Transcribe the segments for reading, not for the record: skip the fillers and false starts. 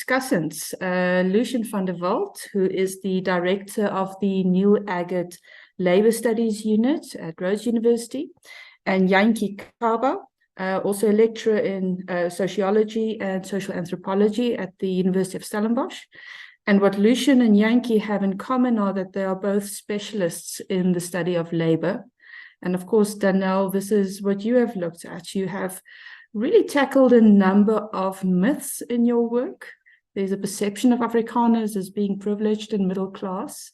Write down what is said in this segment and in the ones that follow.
discussants, Lucien van der Walt, who is the director of the new Aggett Labour Studies Unit at Rhodes University, and Jantjie, also a lecturer in sociology and social anthropology at the University of Stellenbosch. And what Lucien and Jantjie have in common are that they are both specialists in the study of labour. And of course, Danelle, this is what you have looked at. You have really tackled a number of myths in your work. There's a perception of Afrikaners as being privileged and middle class.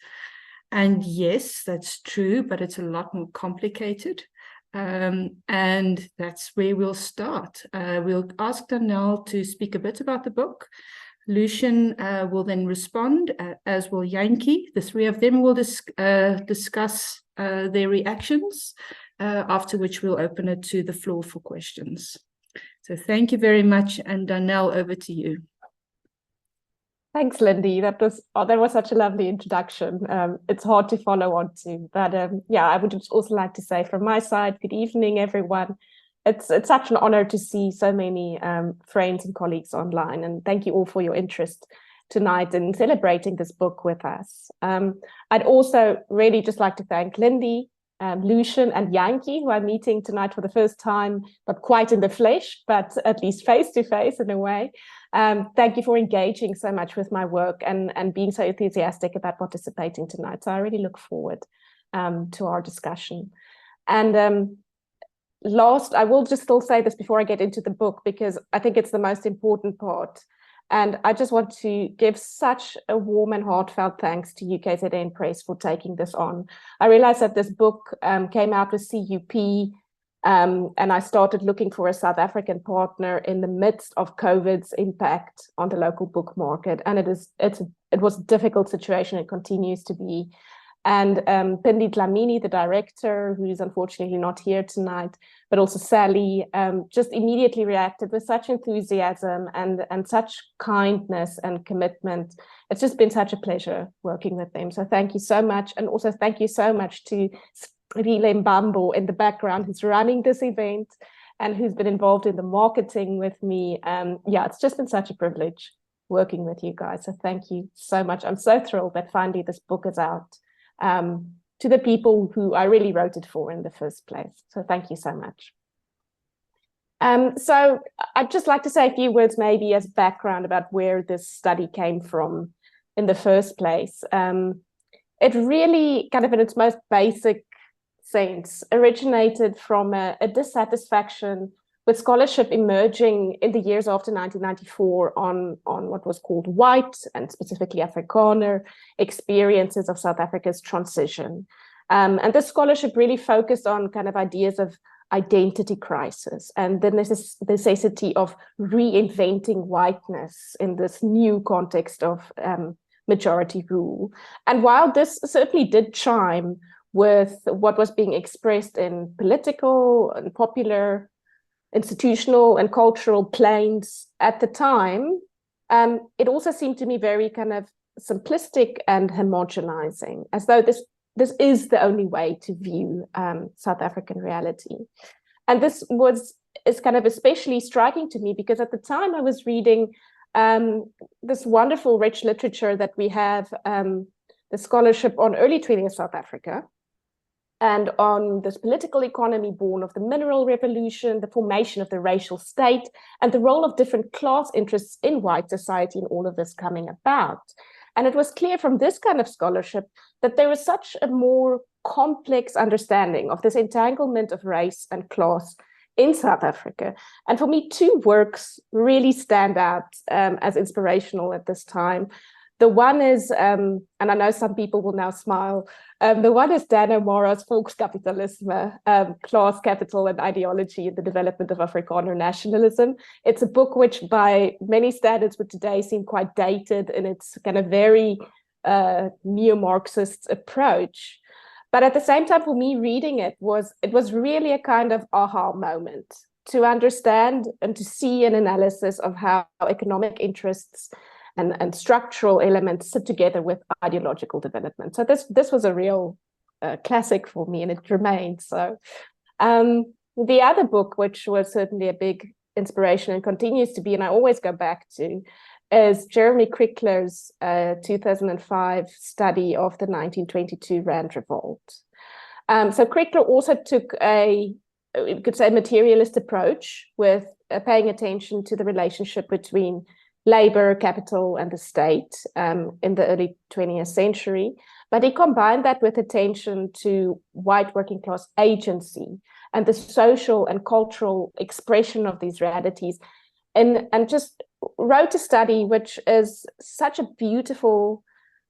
And yes, that's true, but it's a lot more complicated. And that's where we'll start. We'll ask Danelle to speak a bit about the book. Lucien will then respond, as will Jantjie. The three of them will discuss their reactions, after which we'll open it to the floor for questions. So thank you very much, and Danelle, over to you. Thanks, Lindie. That was such a lovely introduction. It's hard to follow on to, but yeah, I would also like to say from my side, good evening, everyone. It's such an honor to see so many friends and colleagues online, and thank you all for your interest tonight in celebrating this book with us. I'd also really just like to thank Lindie, Lucien and Jantjie, who are meeting tonight for the first time, not quite in the flesh, but at least face to face in a way. Thank you for engaging so much with my work and being so enthusiastic about participating tonight. So I really look forward to our discussion. And last, I will just still say this before I get into the book, because I think it's the most important part. And I just want to give such a warm and heartfelt thanks to UKZN Press for taking this on. I realized that this book came out with CUP, and I started looking for a South African partner in the midst of COVID's impact on the local book market. And it was a difficult situation. It continues to be. And Pindi Dlamini, the director, who's unfortunately not here tonight, but also Sally, just immediately reacted with such enthusiasm and such kindness and commitment. It's just been such a pleasure working with them. So thank you so much. And also thank you so much to Rile Mbambo in the background, who's running this event and who's been involved in the marketing with me. Yeah, it's just been such a privilege working with you guys. So thank you so much. I'm so thrilled that finally this book is out. To the people who I really wrote it for in the first place. So thank you so much. So I'd just like to say a few words maybe as background about where this study came from in the first place. It really kind of in its most basic sense originated from a dissatisfaction with scholarship emerging in the years after 1994 on what was called white and specifically Afrikaner experiences of South Africa's transition. And this scholarship really focused on kind of ideas of identity crisis and the necessity of reinventing whiteness in this new context of majority rule. And while this certainly did chime with what was being expressed in political and popular institutional and cultural planes at the time, it also seemed to me very kind of simplistic and homogenizing, as though this is the only way to view South African reality. And this is kind of especially striking to me because at the time I was reading this wonderful rich literature that we have, the scholarship on early 20th South Africa, and on this political economy born of the mineral revolution, the formation of the racial state, and the role of different class interests in white society in all of this coming about. And it was clear from this kind of scholarship that there was such a more complex understanding of this entanglement of race and class in South Africa. And for me, two works really stand out as inspirational at this time. The one is, and I know some people will now smile, the one is Dan O'Mara's Volkskapitalisme, Class, Capital and Ideology in the Development of Afrikaner Nationalism. It's a book which by many standards would today seem quite dated in its kind of very neo-Marxist approach. But at the same time, for me, reading it was really a kind of aha moment to understand and to see an analysis of how economic interests and structural elements sit together with ideological development. So this was a real classic for me, and it remains so. The other book, which was certainly a big inspiration and continues to be, and I always go back to, is Jeremy Crickler's 2005 study of the 1922 Rand Revolt. So Crickler also took you could say, materialist approach with paying attention to the relationship between labor, capital, and the state in the early 20th century. But he combined that with attention to white working class agency and the social and cultural expression of these realities, and just wrote a study which is such a beautiful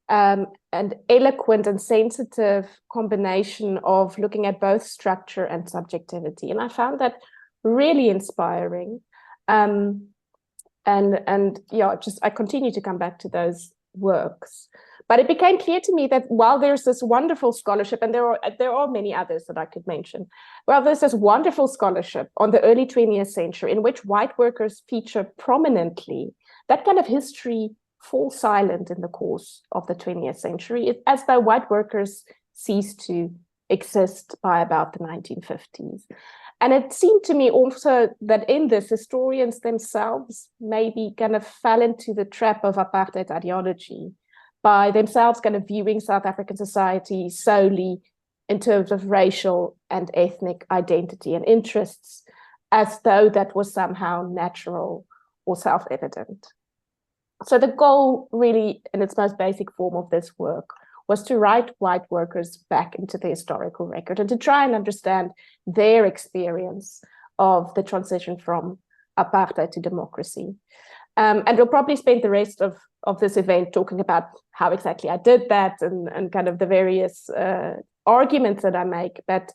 and eloquent and sensitive combination of looking at both structure and subjectivity. And I found that really inspiring. And yeah, I continue to come back to those works. But it became clear to me that while there's this wonderful scholarship, and there are many others that I could mention, while there's this wonderful scholarship on the early 20th century in which white workers feature prominently, that kind of history falls silent in the course of the 20th century. It's as though white workers ceased to exist by about the 1950s. And it seemed to me also that in this, historians themselves maybe kind of fell into the trap of apartheid ideology by themselves kind of viewing South African society solely in terms of racial and ethnic identity and interests, as though that was somehow natural or self-evident. So the goal really, in its most basic form of this work, was to write white workers back into the historical record and to try and understand their experience of the transition from apartheid to democracy. And we'll probably spend the rest of this event talking about how exactly I did that and kind of the various arguments that I make. But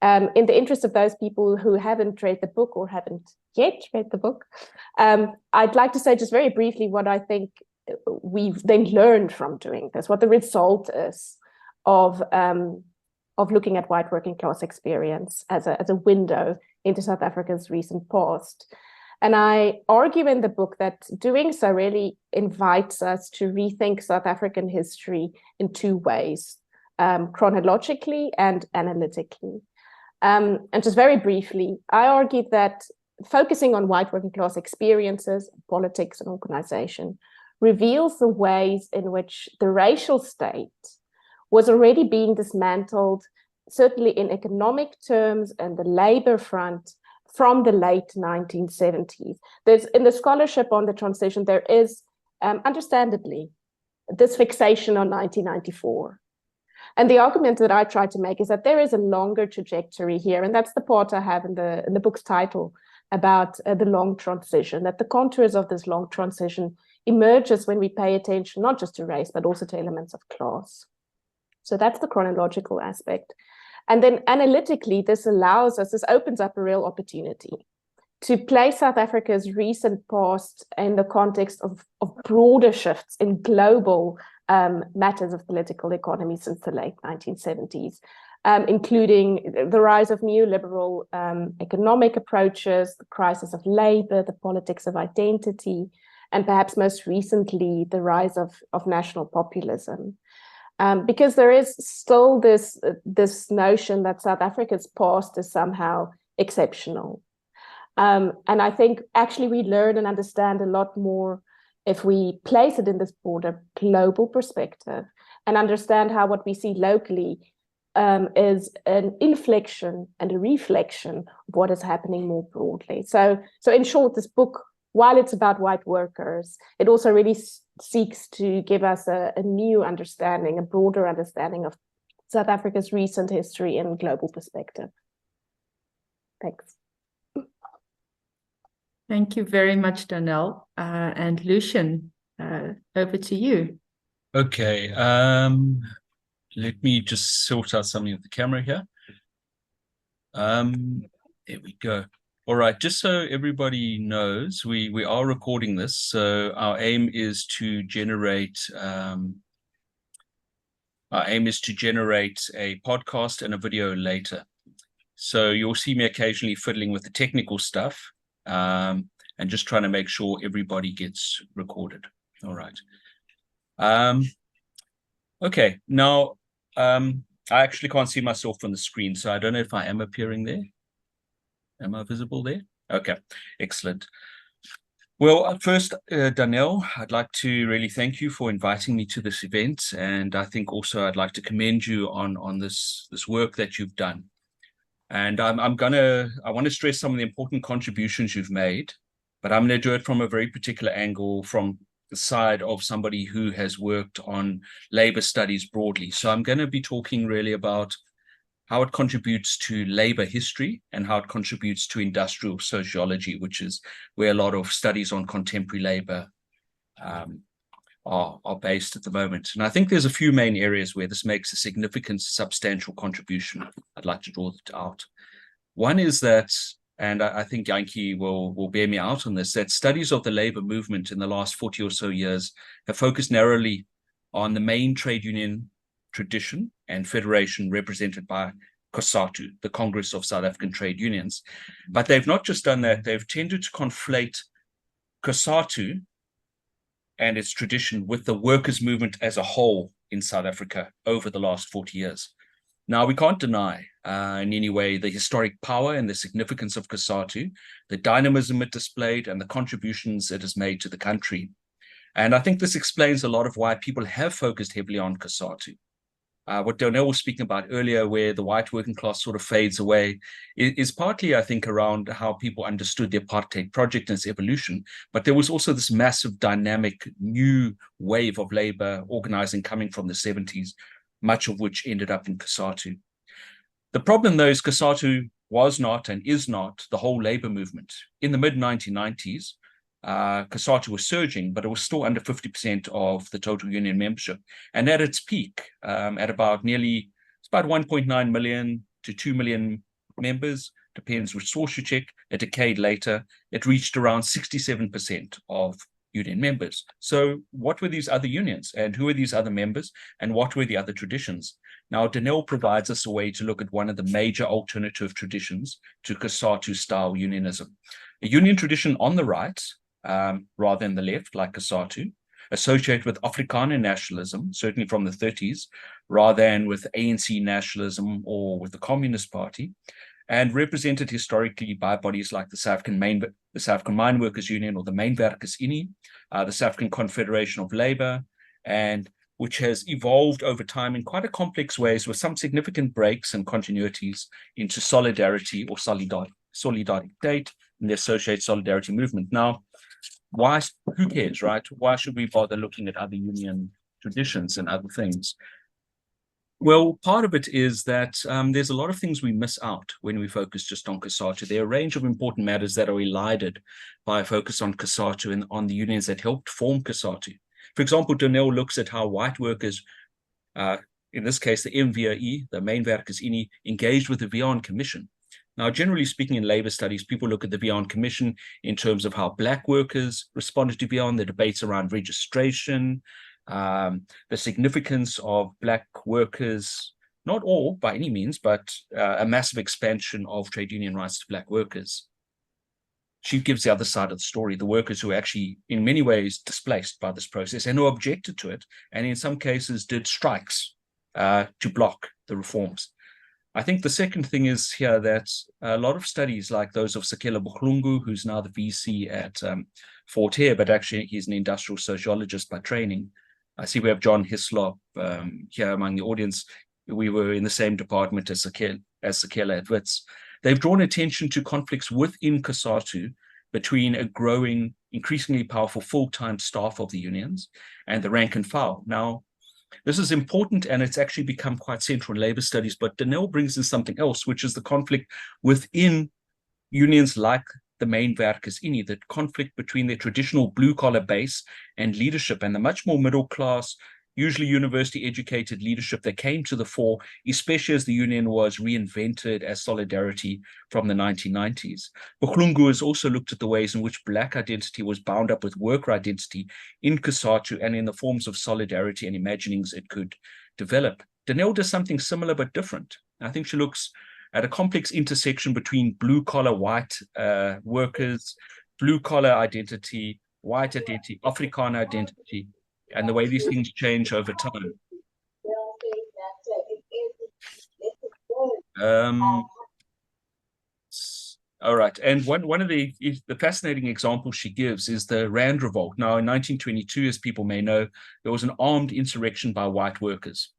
in the interest of those people who haven't read the book or haven't yet read the book, I'd like to say just very briefly what I think we've then learned from doing this, what the result is of looking at white working class experience as a window into South Africa's recent past. And I argue in the book that doing so really invites us to rethink South African history in two ways, chronologically and analytically. And just very briefly, I argue that focusing on white working class experiences, politics, and organization reveals the ways in which the racial state was already being dismantled, certainly in economic terms and the labor front, from the late 1970s. In the scholarship on the transition, there is, understandably, this fixation on 1994. And the argument that I try to make is that there is a longer trajectory here, and that's the part I have in the book's title about the long transition, that the contours of this long transition emerges when we pay attention not just to race, but also to elements of class. So that's the chronological aspect. And then analytically, this opens up a real opportunity to place South Africa's recent past in the context of broader shifts in global matters of political economy since the late 1970s, including the rise of neoliberal economic approaches, the crisis of labor, the politics of identity, and perhaps most recently, the rise of national populism. Because there is still this notion that South Africa's past is somehow exceptional. And I think actually we learn and understand a lot more if we place it in this broader global perspective and understand how what we see locally is an inflection and a reflection of what is happening more broadly. So in short, this book, while it's about white workers, it also really seeks to give us a new understanding, a broader understanding of South Africa's recent history in global perspective. Thanks. Thank you very much, Danelle. And Lucien, over to you. Okay, let me just sort out something with the camera here. There we go. All right, just so everybody knows, we are recording this, so our aim is to generate a podcast and a video later. So you'll see me occasionally fiddling with the technical stuff and just trying to make sure everybody gets recorded. All right. Okay, now I actually can't see myself on the screen, so I don't know if I am appearing there. Am I visible there? Okay, excellent. Well, first, Danelle, I'd like to really thank you for inviting me to this event, and I think also I'd like to commend you on this work that you've done. And I want to stress some of the important contributions you've made, but I'm going to do it from a very particular angle, from the side of somebody who has worked on labor studies broadly. So I'm going to be talking really about how it contributes to labor history and how it contributes to industrial sociology, which is where a lot of studies on contemporary labor are based at the moment. And I think there's a few main areas where this makes a significant, substantial contribution. I'd like to draw it out. One is that, and I think Jantjie will bear me out on this, that studies of the labor movement in the last 40 or so years have focused narrowly on the main trade union tradition and federation represented by COSATU, the Congress of South African Trade Unions. But they've not just done that, they've tended to conflate COSATU and its tradition with the workers' movement as a whole in South Africa over the last 40 years. Now, we can't deny in any way the historic power and the significance of COSATU, the dynamism it displayed, and the contributions it has made to the country. And I think this explains a lot of why people have focused heavily on COSATU. What Danelle was speaking about earlier, where the white working class sort of fades away, is partly, I think, around how people understood the apartheid project and its evolution. But there was also this massive, dynamic, new wave of labor organizing coming from the 70s, much of which ended up in COSATU. The problem, though, is COSATU was not and is not the whole labor movement. In the mid-1990s, COSATU was surging, but it was still under 50% of the total union membership. And at its peak, at about 1.9 million to 2 million members, depends which source you check. A decade later, it reached around 67% of union members. So what were these other unions, and who were these other members, and what were the other traditions? Now, Danelle provides us a way to look at one of the major alternative traditions to COSATU-style unionism. A union tradition on the right, rather than the left, like COSATU, associated with Afrikaner nationalism, certainly from the 30s, rather than with ANC nationalism or with the Communist Party, and represented historically by bodies like the South African Mine Workers Union or the Mijnwerkers Unie, the South African Confederation of Labour, and which has evolved over time in quite a complex ways with some significant breaks and continuities into solidarity or Solidariteit and the associated solidarity movement. Now, who cares, right? Why should we bother looking at other union traditions and other things? Well, part of it is that there's a lot of things we miss out when we focus just on COSATU. There are a range of important matters that are elided by a focus on COSATU and on the unions that helped form COSATU. For example, Danelle looks at how white workers, in this case, the MVOE, the Mijnwerkers Unie, engaged with the Wien Commission. Now, generally speaking, in labor studies, people look at the Wien Commission in terms of how Black workers responded to Wien, the debates around registration, the significance of Black workers, not all by any means, but a massive expansion of trade union rights to Black workers. She gives the other side of the story, the workers who were actually in many ways displaced by this process and who objected to it, and in some cases did strikes to block the reforms. I think the second thing is here that a lot of studies like those of Sekela Buhlungu, who's now the VC at Fort Hare, but actually he's an industrial sociologist by training. I see we have John Hislop here among the audience. We were in the same department as Sekela at Wits. They've drawn attention to conflicts within COSATU between a growing, increasingly powerful full-time staff of the unions and the rank and file. Now, this is important, and it's actually become quite central in labor studies, but Danelle brings in something else, which is the conflict within unions like the Mijnwerkers Unie, the conflict between their traditional blue-collar base and leadership and the much more middle-class, usually university-educated leadership that came to the fore, especially as the union was reinvented as solidarity from the 1990s. Buhlungu has also looked at the ways in which Black identity was bound up with worker identity in COSATU and in the forms of solidarity and imaginings it could develop. Danelle does something similar but different. I think she looks at a complex intersection between blue-collar white workers, blue-collar identity, white identity, Afrikaner identity, and the way these things change over time. All right. And one of the fascinating examples she gives is the Rand Revolt. Now, in 1922, as people may know, there was an armed insurrection by white workers.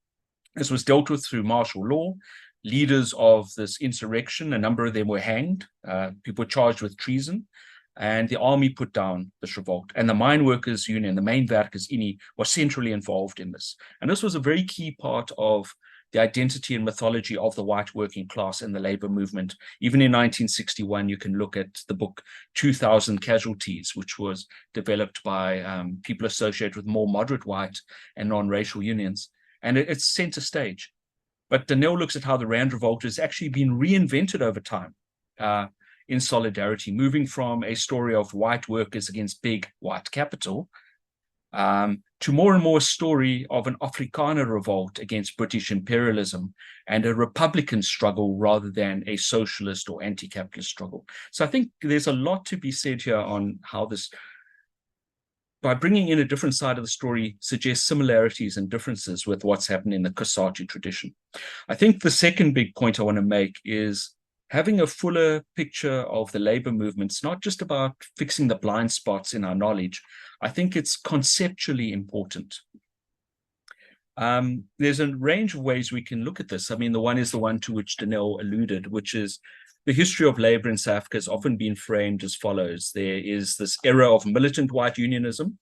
This was dealt with through martial law. Leaders of this insurrection, a number of them were hanged. People were charged with treason. And the army put down this revolt. And the Mine Workers Union, the Mijnwerkers Unie, was centrally involved in this. And this was a very key part of the identity and mythology of the white working class and the labor movement. Even in 1961, you can look at the book 2000 Casualties, which was developed by people associated with more moderate white and non-racial unions. And it's center stage. But Danelle looks at how the Rand Revolt has actually been reinvented over time in solidarity, moving from a story of white workers against big white capital to more and more a story of an Afrikaner revolt against British imperialism and a Republican struggle rather than a socialist or anti-capitalist struggle. So I think there's a lot to be said here on how this, by bringing in a different side of the story, suggests similarities and differences with what's happened in the COSATU tradition. I think the second big point I want to make is having a fuller picture of the labor movement's not just about fixing the blind spots in our knowledge. I think it's conceptually important. There's a range of ways we can look at this. I mean, the one is the one to which Danelle alluded, which is the history of labor in South Africa has often been framed as follows. There is this era of militant white unionism,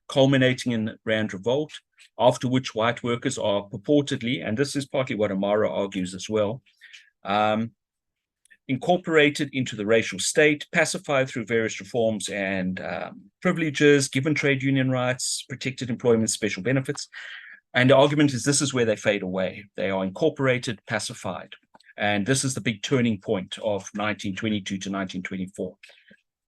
culminating in Rand Revolt, after which white workers are purportedly, and this is partly what Amara argues as well, incorporated into the racial state, pacified through various reforms and privileges, given trade union rights, protected employment, special benefits. And the argument is this is where they fade away. They are incorporated, pacified. And this is the big turning point of 1922 to 1924.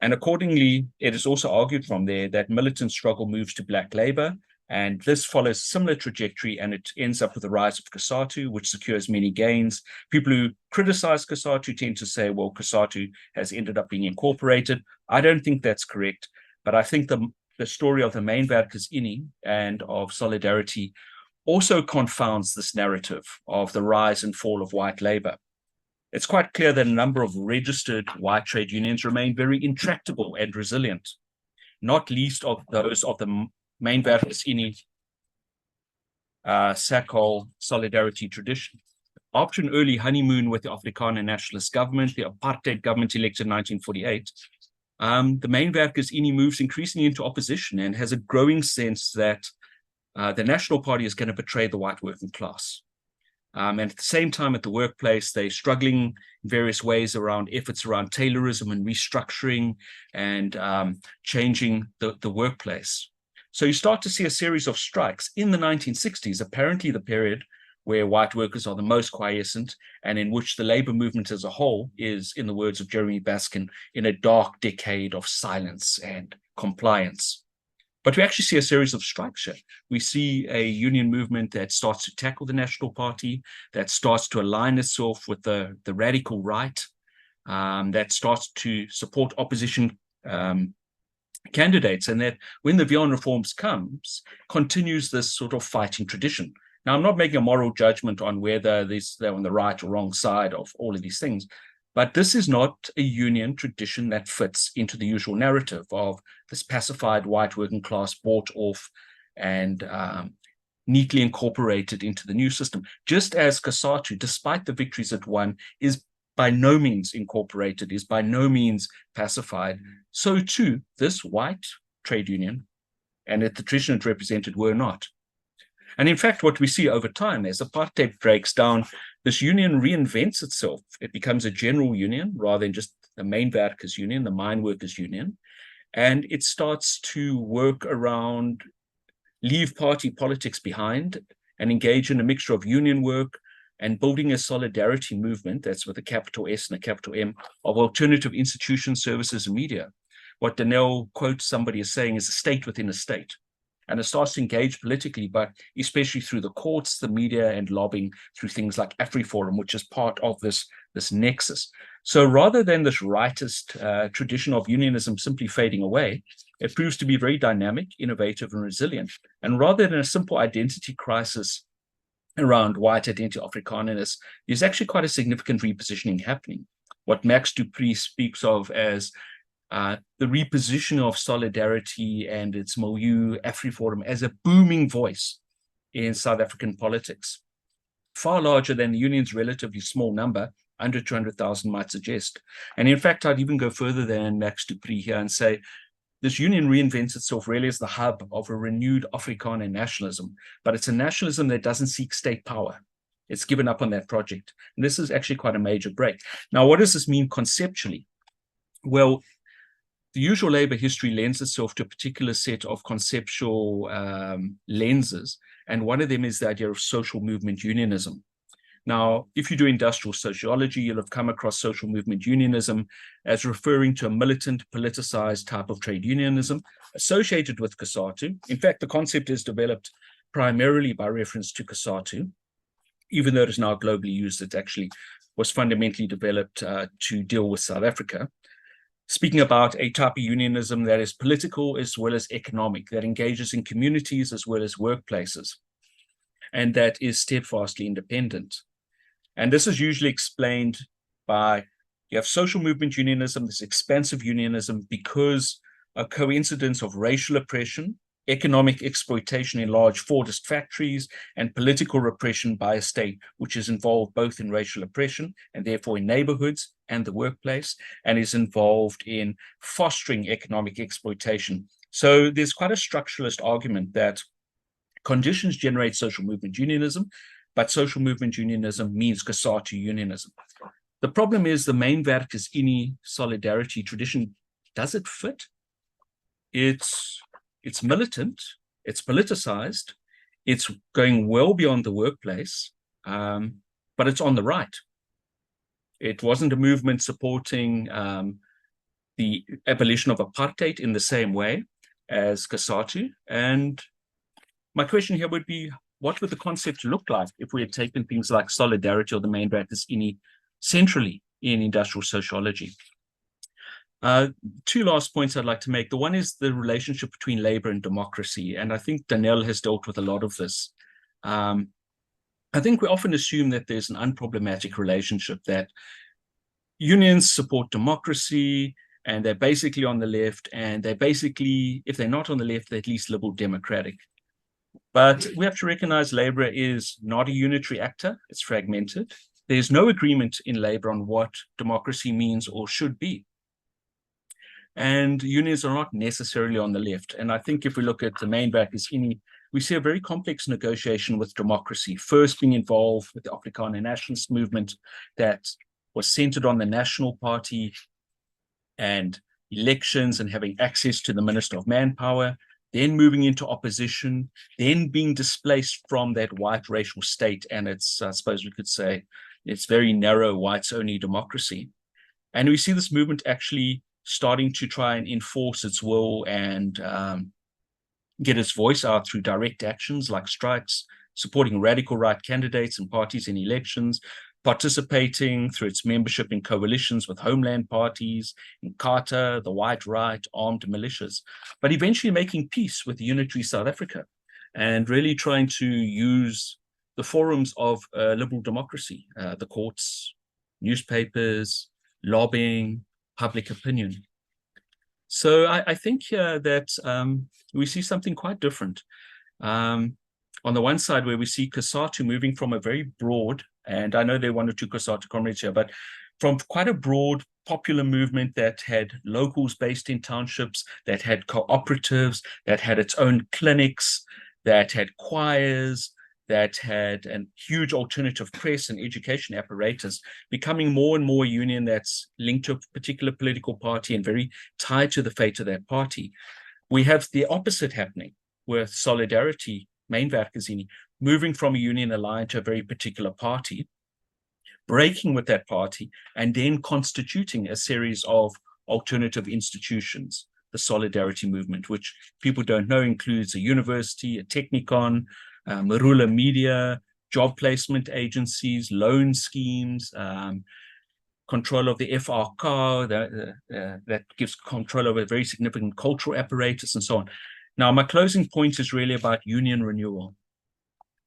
And accordingly, it is also argued from there that militant struggle moves to black labor. And this follows a similar trajectory, and it ends up with the rise of COSATU, which secures many gains. People who criticize COSATU tend to say, well, COSATU has ended up being incorporated. I don't think that's correct, but I think the story of the Mijnwerkers Unie and of solidarity also confounds this narrative of the rise and fall of white labor. It's quite clear that a number of registered white trade unions remain very intractable and resilient, not least of those of the Mijnwerkers Unie SACOL solidarity tradition. After an early honeymoon with the Afrikaner nationalist government, the apartheid government elected in 1948, the Mijnwerkers Unie moves increasingly into opposition and has a growing sense that the National Party is going to betray the white working class. And at the same time, at the workplace, they're struggling in various ways around efforts around Taylorism and restructuring and changing the workplace. So you start to see a series of strikes in the 1960s, apparently the period where white workers are the most quiescent and in which the labor movement as a whole is, in the words of Jeremy Baskin, in a dark decade of silence and compliance. But we actually see a series of strikes here. We see a union movement that starts to tackle the National Party, that starts to align itself with the radical right, that starts to support opposition candidates, and that when the Vian reforms comes, continues this sort of fighting tradition. Now, I'm not making a moral judgment on whether they're on the right or wrong side of all of these things, but this is not a union tradition that fits into the usual narrative of this pacified white working class bought off and neatly incorporated into the new system. Just as COSATU, despite the victories it won, is by no means incorporated, is by no means pacified, so too this white trade union and the tradition it represented were not. And in fact, what we see over time as apartheid breaks down, this union reinvents itself. It becomes a general union rather than just the Mijnwerkers Union, the mine workers union, and it starts to work around, leave party politics behind and engage in a mixture of union work and building a solidarity movement, that's with a capital S and a capital M, of alternative institutions, services, and media. What Danelle quotes somebody as saying is a state within a state. And it starts to engage politically, but especially through the courts, the media, and lobbying through things like AfriForum, which is part of this nexus. So rather than this rightist tradition of unionism simply fading away, it proves to be very dynamic, innovative, and resilient. And rather than a simple identity crisis around white identity Afrikanerness, there's actually quite a significant repositioning happening. what Max Dupree speaks of as the repositioning of solidarity and its milieu Afriforum as a booming voice in South African politics, far larger than the union's relatively small number, under 200,000 might suggest. And in fact, I'd even go further than Max Dupree here and say this union reinvents itself really as the hub of a renewed Afrikaner nationalism, but it's a nationalism that doesn't seek state power. It's given up on that project. And this is actually quite a major break. Now, what does this mean conceptually? Well, the usual labor history lends itself to a particular set of conceptual lenses, and one of them is the idea of social movement unionism. Now, if you do industrial sociology, you'll have come across social movement unionism as referring to a militant, politicized type of trade unionism associated with COSATU. In fact, the concept is developed primarily by reference to COSATU. Even though it is now globally used, it actually was fundamentally developed to deal with South Africa. Speaking about a type of unionism that is political as well as economic, that engages in communities as well as workplaces, and that is steadfastly independent. And this is usually explained by, you have social movement unionism, this expansive unionism, because a coincidence of racial oppression, economic exploitation in large Fordist factories, and political repression by a state, which is involved both in racial oppression and therefore in neighborhoods and the workplace, and is involved in fostering economic exploitation. So there's quite a structuralist argument that conditions generate social movement unionism, but social movement unionism means COSATU unionism. The problem is the main Werkers Unie solidarity tradition, does it fit? It's militant, it's politicized, it's going well beyond the workplace, but it's on the right. It wasn't a movement supporting the abolition of apartheid in the same way as COSATU. And my question here would be, what would the concept look like if we had taken things like solidarity or the main Werkers Unie centrally in industrial sociology? Two last points I'd like to make. The one is the relationship between labor and democracy. And I think Danelle has dealt with a lot of this. I think we often assume that there's an unproblematic relationship, that unions support democracy and they're basically on the left, and they're basically, if they're not on the left, they're at least liberal democratic. But we have to recognize labor is not a unitary actor, it's fragmented. There's no agreement in labor on what democracy means or should be. And unions are not necessarily on the left. And I think if we look at the main Werkers Unie, we see a very complex negotiation with democracy, first being involved with the Afrikaner nationalist movement that was centered on the National Party and elections and having access to the Minister of Manpower, then moving into opposition, then being displaced from that white racial state and its, I suppose we could say, its very narrow whites-only democracy. And we see this movement actually starting to try and enforce its will and get its voice out through direct actions like strikes, supporting radical right candidates and parties in elections, participating through its membership in coalitions with homeland parties, in Carter, the white right, armed militias, but eventually making peace with unitary South Africa and really trying to use the forums of liberal democracy, the courts, newspapers, lobbying, public opinion. So I think here that we see something quite different. On the one side, where we see COSATU moving from a very broad, and I know there are one or two COSATU comrades here, but from quite a broad popular movement that had locals based in townships, that had cooperatives, that had its own clinics, that had choirs, that had a huge alternative press and education apparatus, becoming more and more a union that's linked to a particular political party and very tied to the fate of that party. We have the opposite happening with Solidarity, main Werkers Unie, moving from a union aligned to a very particular party, breaking with that party, and then constituting a series of alternative institutions. The Solidarity movement, which people don't know, includes a university, a technikon, Marula Media, job placement agencies, loan schemes, control of the FRK, that gives control over a very significant cultural apparatus and so on. Now, my closing point is really about union renewal.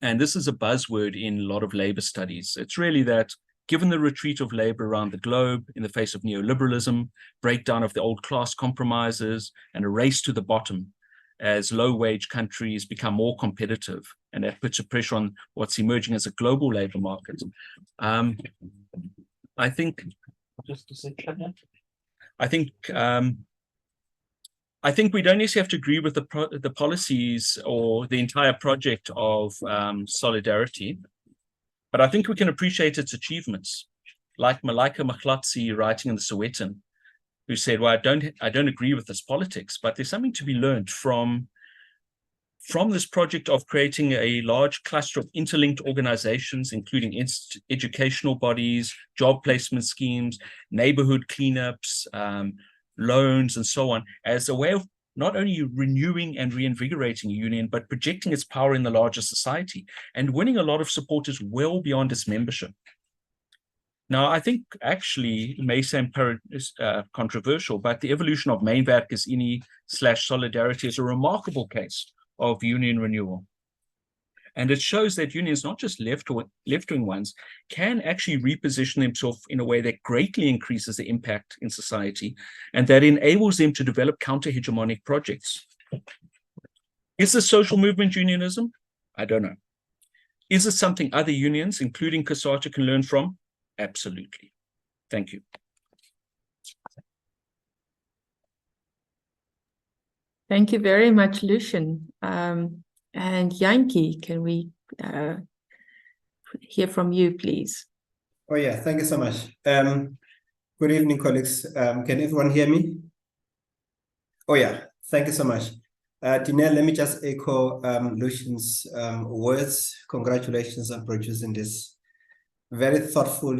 And this is a buzzword in a lot of labor studies. It's really that given the retreat of labor around the globe in the face of neoliberalism, breakdown of the old class compromises, and a race to the bottom as low-wage countries become more competitive, and that puts a pressure on what's emerging as a global labor market. I think we don't necessarily have to agree with the policies or the entire project of solidarity, but I think we can appreciate its achievements. Like Malaika Mklatsi writing in the Sowetan, who said, well, I don't agree with this politics, but there's something to be learned from this project of creating a large cluster of interlinked organizations, including educational bodies, job placement schemes, neighborhood cleanups, loans, and so on, as a way of not only renewing and reinvigorating a union, but projecting its power in the larger society and winning a lot of supporters well beyond its membership. Now, I think actually it may seem controversial, but the evolution of Mijnwerkersunie/Solidarity is a remarkable case of union renewal. And it shows that unions, not just left-wing ones, can actually reposition themselves in a way that greatly increases the impact in society and that enables them to develop counter-hegemonic projects. Is this social movement unionism? I don't know. Is it something other unions, including COSATU, can learn from? Absolutely. Thank you. Thank you very much, Lucien. And Jantjie, can we hear from you, please? Oh, yeah, thank you so much. Good evening, colleagues. Can everyone hear me? Oh, yeah, thank you so much. Danelle, let me just echo Lucien's words. Congratulations on producing this very thoughtful,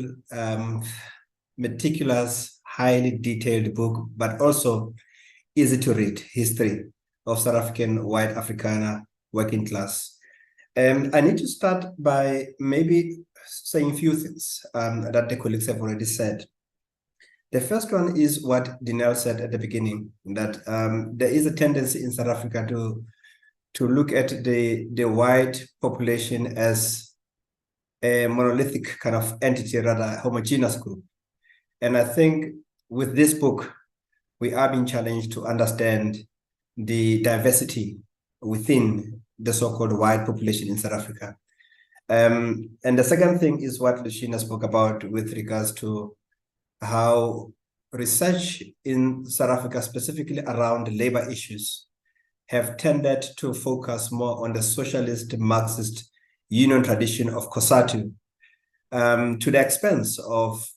meticulous, highly detailed book, but also easy to read history of South African white Afrikaner working class. I need to start by maybe saying a few things that the colleagues have already said. The first one is what Danelle said at the beginning, that there is a tendency in South Africa to look at the white population as a monolithic kind of entity, rather homogeneous group. And I think with this book, we are being challenged to understand the diversity within the so-called white population in South Africa. And the second thing is what Lucien spoke about with regards to how research in South Africa, specifically around labor issues, have tended to focus more on the socialist, Marxist union tradition of COSATU to the expense of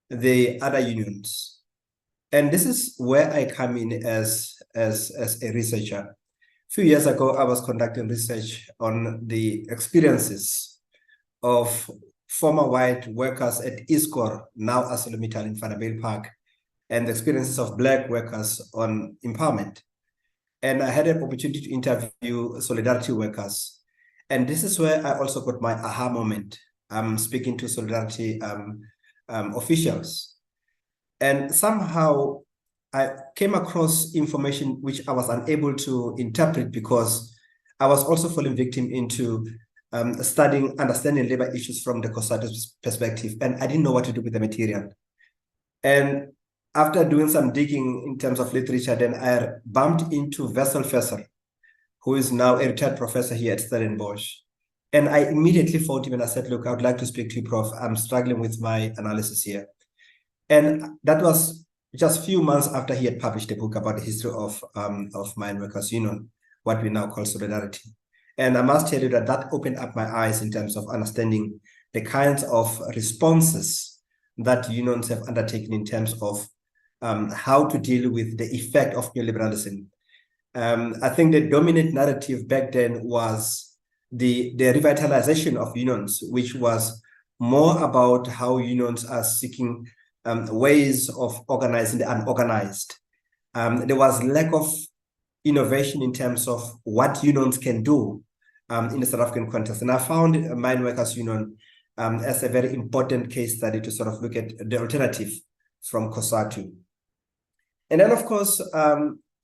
the other unions. And this is where I come in as a researcher. A few years ago, I was conducting research on the experiences of former white workers at ISCOR, now ArcelorMittal in Vanderbijl Park, and the experiences of Black workers on empowerment. And I had an opportunity to interview Solidarity workers. And this is where I also got my aha moment, speaking to Solidarity officials. And somehow I came across information which I was unable to interpret because I was also falling victim into understanding labor issues from the COSATU perspective, and I didn't know what to do with the material. And after doing some digging in terms of literature, then I bumped into Wessel, who is now a retired professor here at Stellenbosch. And I immediately phoned him and I said, look, I would like to speak to you, Prof. I'm struggling with my analysis here. And that was just a few months after he had published a book about the history of Mijnwerkers Union, what we now call Solidarity. And I must tell you that that opened up my eyes in terms of understanding the kinds of responses that unions have undertaken in terms of how to deal with the effect of neoliberalism. I think the dominant narrative back then was the revitalization of unions, which was more about how unions are seeking ways of organizing the unorganized. There was lack of innovation in terms of what unions can do in the South African context. And I found Mijnwerkers Union as a very important case study to sort of look at the alternative from COSATU. And then, of course,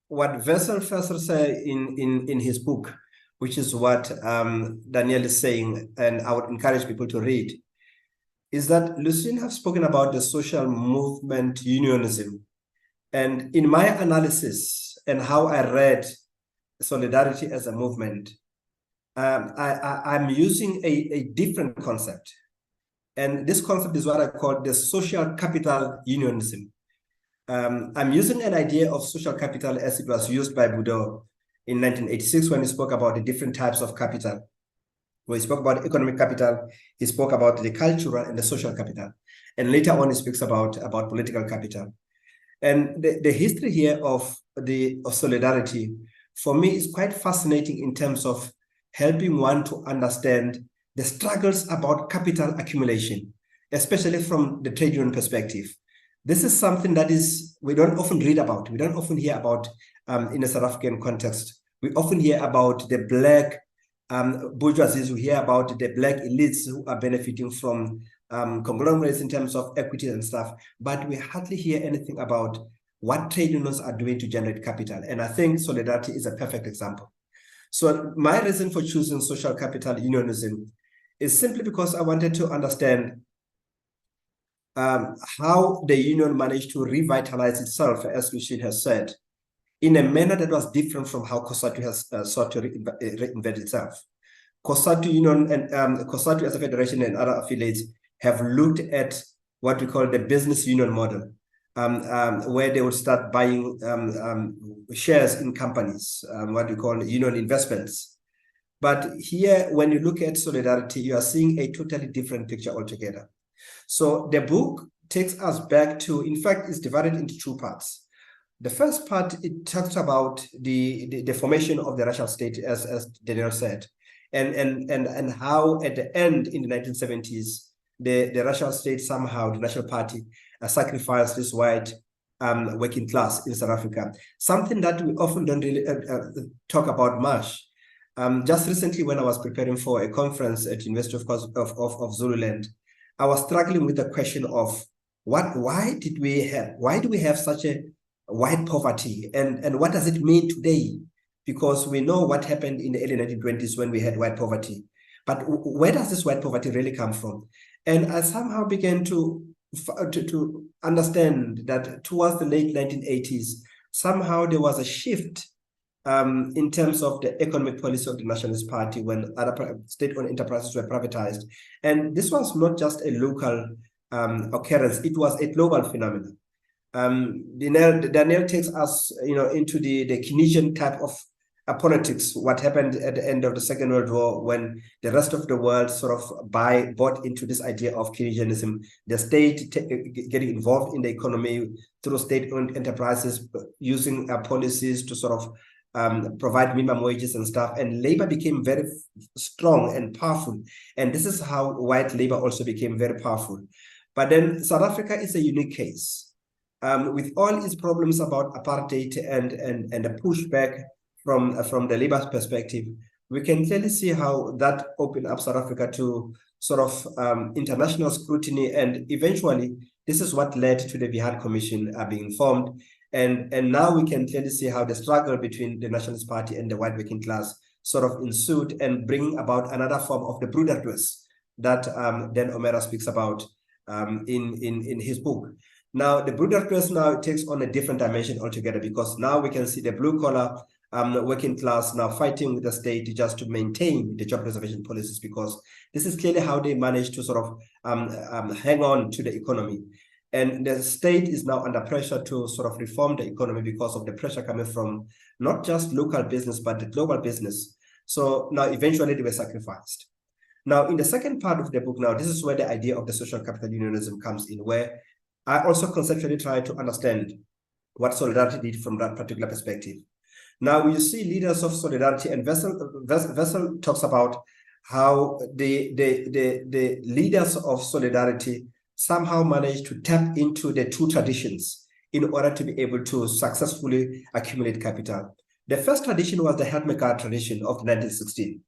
what Wessel said in his book, which is what Danelle is saying, and I would encourage people to read. is that Lucien has spoken about the social movement unionism. And in my analysis and how I read solidarity as a movement, I'm using a different concept. And this concept is what I call the social capital unionism. I'm using an idea of social capital as it was used by Boudreaux in 1986 when he spoke about the different types of capital. When he spoke about economic capital, he spoke about the cultural and the social capital. And later on, he speaks about political capital. And the history here of solidarity, for me, is quite fascinating in terms of helping one to understand the struggles about capital accumulation, especially from the trade union perspective. This is something that we don't often read about. We don't often hear about in a South African context. We often hear about the black bourgeoisies, who hear about the black elites who are benefiting from conglomerates in terms of equity and stuff, but we hardly hear anything about what trade unions are doing to generate capital. And I think solidarity is a perfect example. So my reason for choosing social capital unionism is simply because I wanted to understand how the union managed to revitalize itself, as Lucien has said, in a manner that was different from how COSATU has sought to reinvent itself. COSATU Union and COSATU as a federation and other affiliates have looked at what we call the business union model, where they would start buying shares in companies, what we call union investments. But here, when you look at solidarity, you are seeing a totally different picture altogether. So the book takes us back to, in fact, it's divided into two parts. The first part, it talks about the formation of the racial state, as Danelle said, and how at the end in the 1970s, the racial state somehow, the National Party, sacrificed this white working class in South Africa, something that we often don't really talk about much. Just recently, when I was preparing for a conference at University of Zululand, I was struggling with the question of why do we have such a white poverty, and what does it mean today? Because we know what happened in the early 1920s when we had white poverty, but where does this white poverty really come from? And I somehow began to understand that towards the late 1980s, somehow there was a shift in terms of the economic policy of the Nationalist Party when other state-owned enterprises were privatized. And this was not just a local occurrence, it was a global phenomenon. Danelle takes us, into the Keynesian type of politics, what happened at the end of the Second World War, when the rest of the world sort of bought into this idea of Keynesianism, the state getting involved in the economy through state-owned enterprises, using policies to sort of provide minimum wages and stuff, and labor became very strong and powerful. And this is how white labor also became very powerful. But then South Africa is a unique case. With all its problems about apartheid and the pushback from the labor perspective, we can clearly see how that opened up South Africa to sort of international scrutiny, and eventually this is what led to the Vihad Commission being formed. And now we can clearly see how the struggle between the Nationalist Party and the white working class sort of ensued, and bringing about another form of the broedertwist that Dan O'Meara speaks about in his book. Now, the broedertwist now takes on a different dimension altogether, because now we can see the blue-collar working class now fighting with the state just to maintain the job preservation policies, because this is clearly how they manage to sort of hang on to the economy. And the state is now under pressure to sort of reform the economy because of the pressure coming from not just local business, but the global business. So now eventually they were sacrificed. Now, in the second part of the book, now this is where the idea of the social capital unionism comes in, where I also conceptually try to understand what solidarity did from that particular perspective. Now, you see leaders of solidarity, and Wessel talks about how the leaders of solidarity somehow managed to tap into the two traditions in order to be able to successfully accumulate capital. The first tradition was the Helmeka tradition of 1916,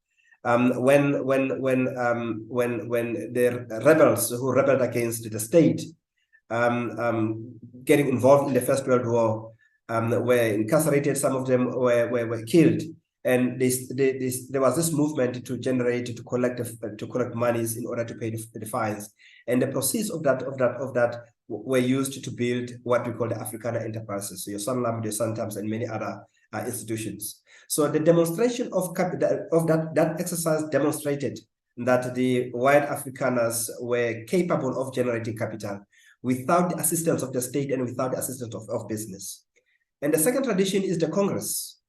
when the rebels who rebelled against the state, getting involved in the First World War, were incarcerated. Some of them were killed. And there was this movement to collect monies in order to pay the fines, and the proceeds of that were used to build what we call the Afrikaner enterprises, your Sanlam, the Santams, and many other institutions. So the demonstration of that exercise demonstrated that the white Afrikaners were capable of generating capital without the assistance of the state and without the assistance of business. And the second tradition is the Congress.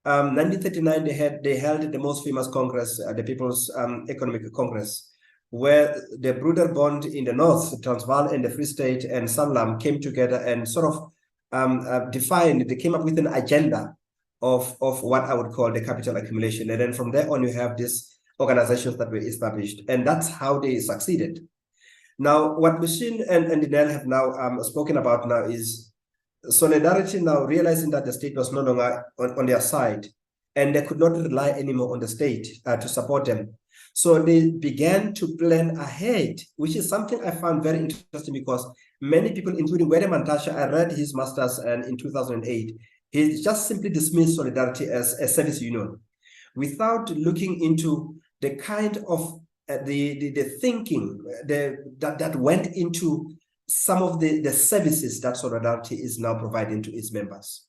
1939, they held the most famous Congress, the People's Economic Congress, where the Broederbond in the north, Transvaal and the Free State and Sanlam came together and sort of they came up with an agenda of what I would call the capital accumulation. And then from there on, you have these organizations that were established, and that's how they succeeded. Now, what Lucien and Danelle have now spoken about now is solidarity, now realizing that the state was no longer on their side, and they could not rely anymore on the state to support them. So they began to plan ahead, which is something I found very interesting, because many people, including Wede Mantashe, I read his master's in 2008, he just simply dismissed solidarity as a service union without looking into the kind of the thinking that went into some of the services that solidarity is now providing to its members.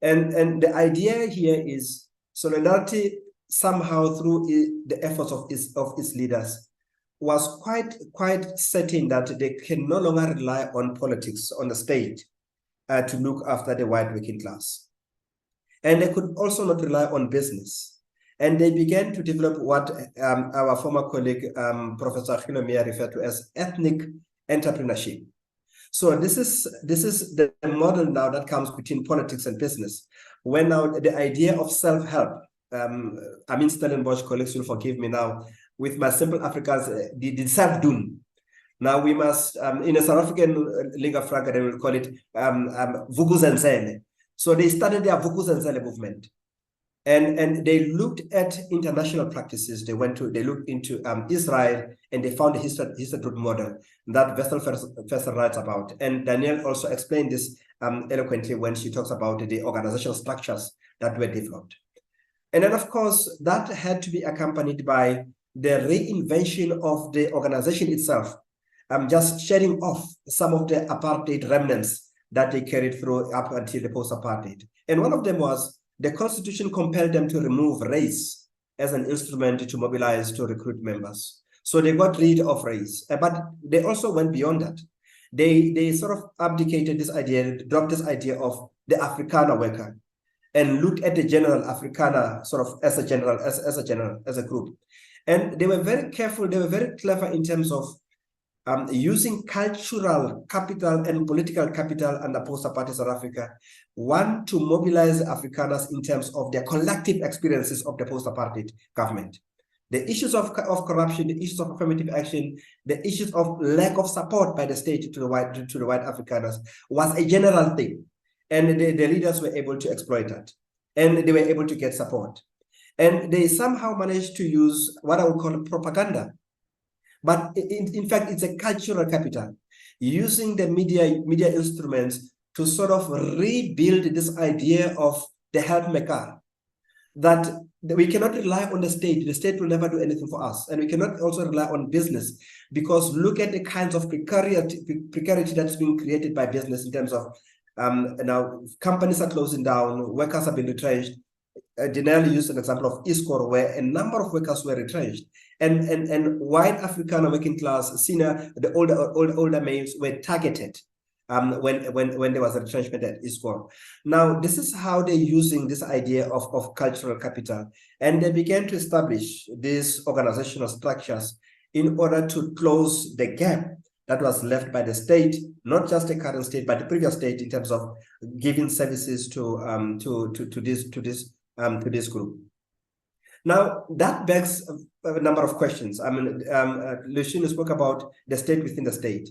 And the idea here is solidarity somehow through the efforts of its leaders was quite certain that they can no longer rely on politics, on the state, to look after the white working class. And they could also not rely on business. And they began to develop what our former colleague, Professor Khilomia, referred to as ethnic entrepreneurship. So this is the model now that comes between politics and business, when now the idea of self-help, I mean, Stellenbosch colleagues will forgive me now, with my simple Afrikaans, the self-doen. Now we must, in a South African lingua franca, they will call it Vukuzenzele. So they started their Vukuzenzele movement. And they looked at international practices. They looked into Israel, and they found the Histadrut model that Wessel writes about. And Danelle also explained this eloquently when she talks about the organizational structures that were developed. And then, of course, that had to be accompanied by the reinvention of the organization itself, just shedding off some of the apartheid remnants that they carried through up until the post-apartheid. And one of them was the Constitution compelled them to remove race as an instrument to mobilize, to recruit members. So they got rid of race, but they also went beyond that. They sort of abdicated this idea, dropped this idea of the Afrikaner worker, and looked at the general Afrikaner sort of as a group. And they were very careful, they were very clever in terms of using cultural capital and political capital under post-apartheid South Africa, one, to mobilize Afrikaners in terms of their collective experiences of the post-apartheid government. The issues of corruption, the issues of affirmative action, the issues of lack of support by the state to the white Afrikaners was a general thing. And the leaders were able to exploit that. And they were able to get support. And they somehow managed to use what I would call propaganda. But in fact, it's a cultural capital, using the media instruments to sort of rebuild this idea of the helpmaker, that we cannot rely on the state will never do anything for us. And we cannot also rely on business, because look at the kinds of precarity that's being created by business in terms of now companies are closing down, workers have been retrenched. Danelle used an example of ISCOR, where a number of workers were retrenched, and white Afrikaner working class, senior, the older males were targeted when there was a retrenchment at ISCOR. Now, this is how they're using this idea of cultural capital, and they began to establish these organizational structures in order to close the gap that was left by the state, not just the current state, but the previous state, in terms of giving services to this group. Now, that begs a number of questions. I mean, Lucien spoke about the state within the state.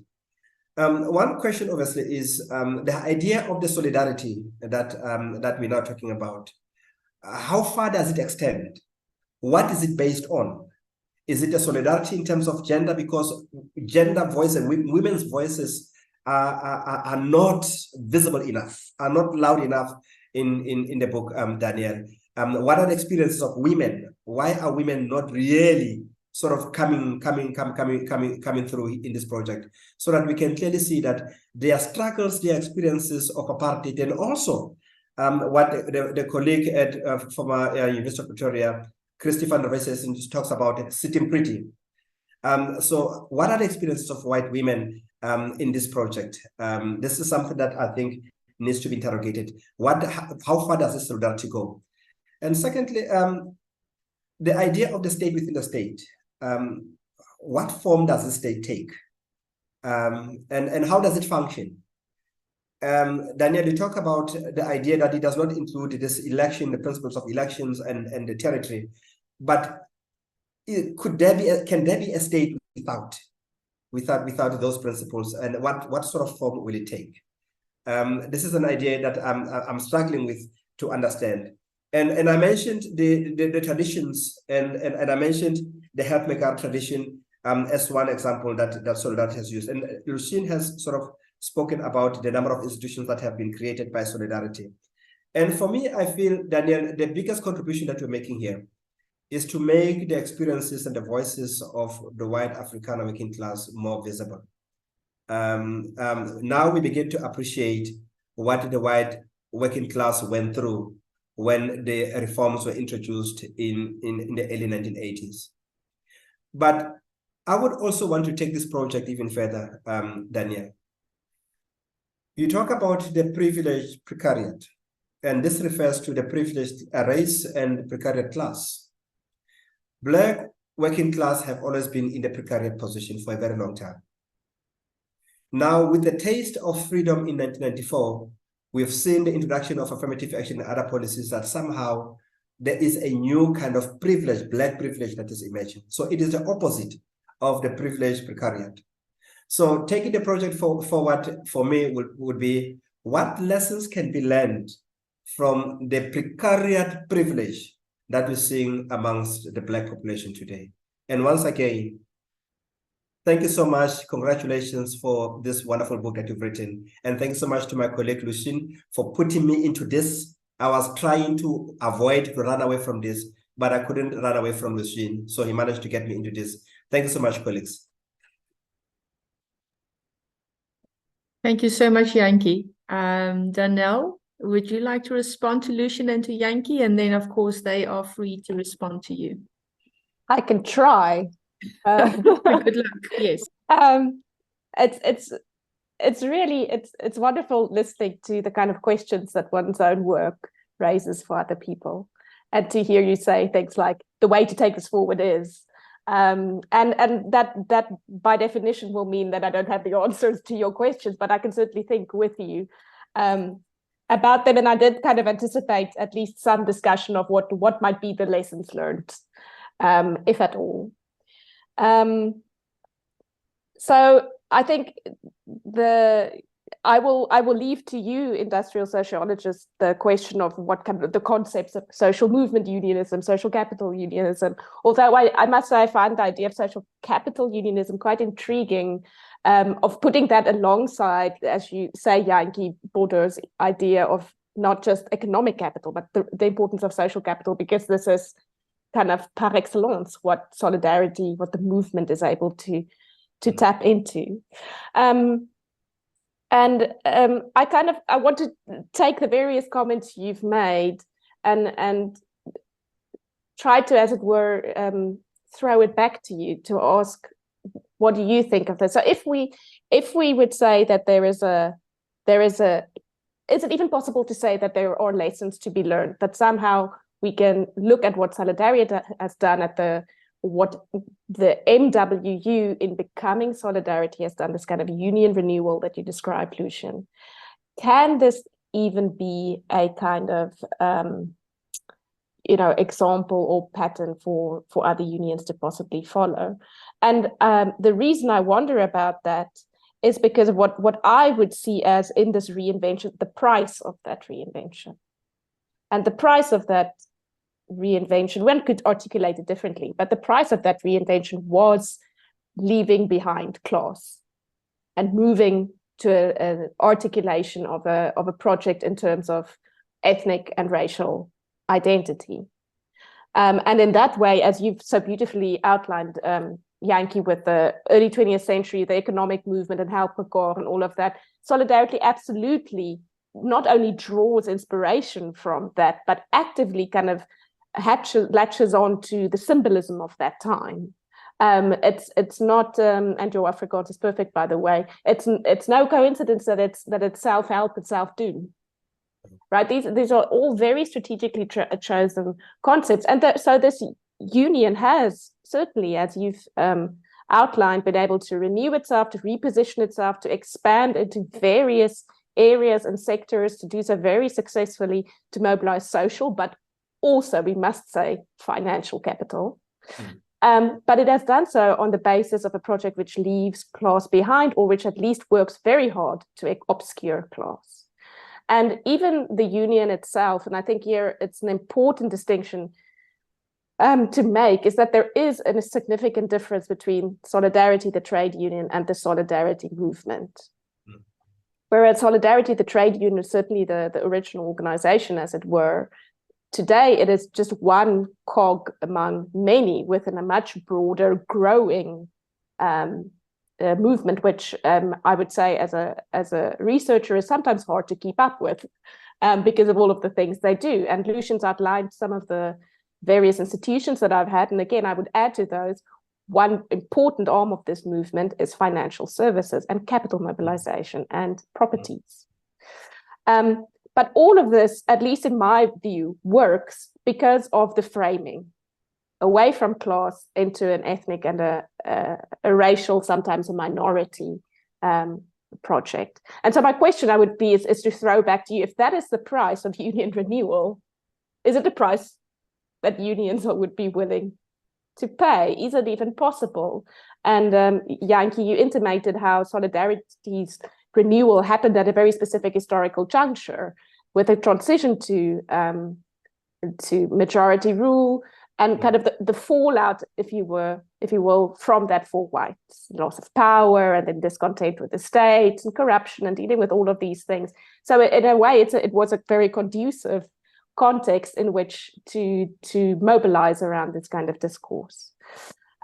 One question, obviously, is the idea of the solidarity that we're now talking about. How far does it extend? What is it based on? Is it a solidarity in terms of gender? Because gender voice and women's voices are not visible enough, are not loud enough in the book, Danelle. What are the experiences of women? Why are women not really sort of coming through in this project, so that we can clearly see that their struggles, their experiences of apartheid, and also what the colleague at from University of Pretoria, Christy van der Westhuizen, just talks about sitting pretty. So what are the experiences of white women in this project? This is something that I think needs to be interrogated. How far does this solidarity go? And secondly, the idea of the state within the state. What form does the state take? And how does it function? Daniel, you talk about the idea that it does not include this election, the principles of elections and the territory, but can there be a state without those principles, and what sort of form will it take? This is an idea that I'm struggling with to understand. And I mentioned the traditions, and I mentioned the helpmaker tradition as one example that Solidarity has used. And Lucien has sort of spoken about the number of institutions that have been created by Solidarity. And for me, I feel, Daniel, the biggest contribution that we're making here is to make the experiences and the voices of the white Afrikaner working class more visible. Now we begin to appreciate what the white working class went through when the reforms were introduced in the early 1980s. But I would also want to take this project even further, Daniel. You talk about the privileged precariat, and this refers to the privileged race and precariat class. Black working class have always been in the precariat position for a very long time. Now, with the taste of freedom in 1994, we've seen the introduction of affirmative action and other policies that somehow there is a new kind of privilege, black privilege, that is emerging. So it is the opposite of the privileged precariat. So taking the project forward for me would be, what lessons can be learned from the precariat privilege that we're seeing amongst the black population today? And once again, thank you so much. Congratulations for this wonderful book that you've written. And thanks so much to my colleague Lucien for putting me into this. I was trying to avoid to run away from this, but I couldn't run away from Lucien. So he managed to get me into this. Thank you so much, colleagues. Thank you so much, Jantjie. Danelle, would you like to respond to Lucien and to Jantjie? And then, of course, they are free to respond to you. I can try. Good luck. Yes. It's really wonderful listening to the kind of questions that one's own work raises for other people, and to hear you say things like the way to take this forward is, and that by definition will mean that I don't have the answers to your questions, but I can certainly think with you about them, and I did kind of anticipate at least some discussion of what might be the lessons learned, if at all. So I think I will leave to you, industrial sociologists, the question of what kind of the concepts of social movement unionism, social capital unionism. Although I must say I find the idea of social capital unionism quite intriguing, of putting that alongside, as you say, Jantjie, Bordeaux's idea of not just economic capital, but the importance of social capital, because this is kind of par excellence what solidarity, what the movement is able to tap into. I want to take the various comments you've made and try to, as it were, throw it back to you to ask, what do you think of this? So if we would say that is it even possible to say that there are lessons to be learned, that somehow we can look at what Solidarity has done, at what the MWU in becoming Solidarity has done, this kind of union renewal that you described, Lucien. Can this even be a kind of example or pattern for other unions to possibly follow? And the reason I wonder about that is because of what I would see as, in this reinvention, the price of that reinvention. And the price of that reinvention, one could articulate it differently, but the price of that reinvention was leaving behind class and moving to an articulation of a project in terms of ethnic and racial identity. And in that way, as you've so beautifully outlined, Jantjie, with the early 20th century, the economic movement and Help and all of that, solidarity absolutely not only draws inspiration from that, but actively kind of latches on to the symbolism of that time. It's not, and your Afrikaans is perfect, by the way. It's no coincidence that it's self-help and self-doom, right? These are all very strategically chosen concepts, and so this union has certainly, as you've outlined, been able to renew itself, to reposition itself, to expand into various areas and sectors, to do so very successfully, to mobilize social, but also, we must say, financial capital. But it has done so on the basis of a project which leaves class behind, or which at least works very hard to obscure class. And even the union itself, and I think here it's an important distinction to make, is that there is a significant difference between Solidarity, the trade union, and the Solidarity movement. Whereas Solidarity, the trade union, is certainly the original organization, as it were. Today, it is just one cog among many within a much broader, growing movement, which I would say, as a researcher, is sometimes hard to keep up with because of all of the things they do. And Lucien's outlined some of the various institutions that I've had. And again, I would add to those, one important arm of this movement is financial services and capital mobilization and properties. But all of this, at least in my view, works because of the framing, away from class into an ethnic and a racial, sometimes a minority project. And so my question is to throw back to you, if that is the price of union renewal, is it the price that unions would be willing to pay? Is it even possible? And Jantjie, you intimated how Solidarity's renewal happened at a very specific historical juncture, with a transition to majority rule and kind of the fallout, if you will, from that for whites, loss of power and then discontent with the state and corruption and dealing with all of these things. So in a way, it was a very conducive context in which to mobilize around this kind of discourse.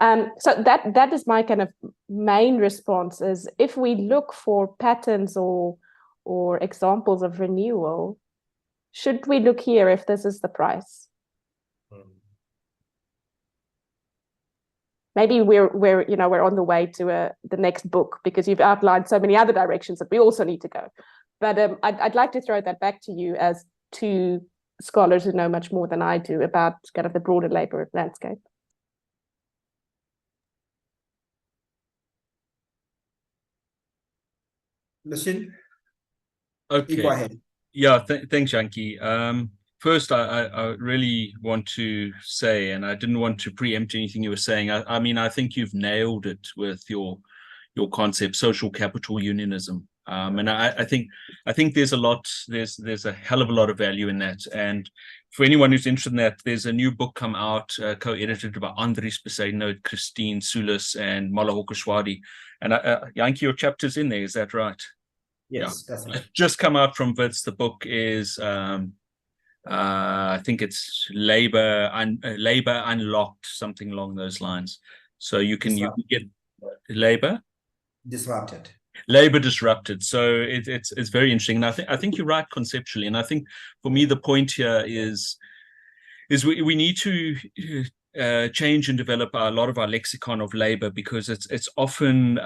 So that is my kind of main response, is if we look for patterns or examples of renewal, should we look here if this is the price? Maybe we're on the way to the next book, because you've outlined so many other directions that we also need to go. But I'd like to throw that back to you as two scholars who know much more than I do about kind of the broader labor landscape. Lucien? Okay. You go ahead. Yeah, thanks, Jantjie. First, I really want to say, and I didn't want to preempt anything you were saying. I mean, I think you've nailed it with your concept, social capital unionism. And I think there's a hell of a lot of value in that. And for anyone who's interested in that, there's a new book come out, co-edited by Andries Besaidnout, Christine Sulis, and Malahoko Shwadi. And Jantjie, your chapter's in there, is that right? Yes, that's right. Just come out from Wits. The book is, I think it's Labor Unlocked, something along those lines. So you can get Labor Disrupted. Labor disrupted. So it's very interesting, and I think you're right conceptually. And I think for me the point here is we need to change and develop a lot of our lexicon of labor, because it's often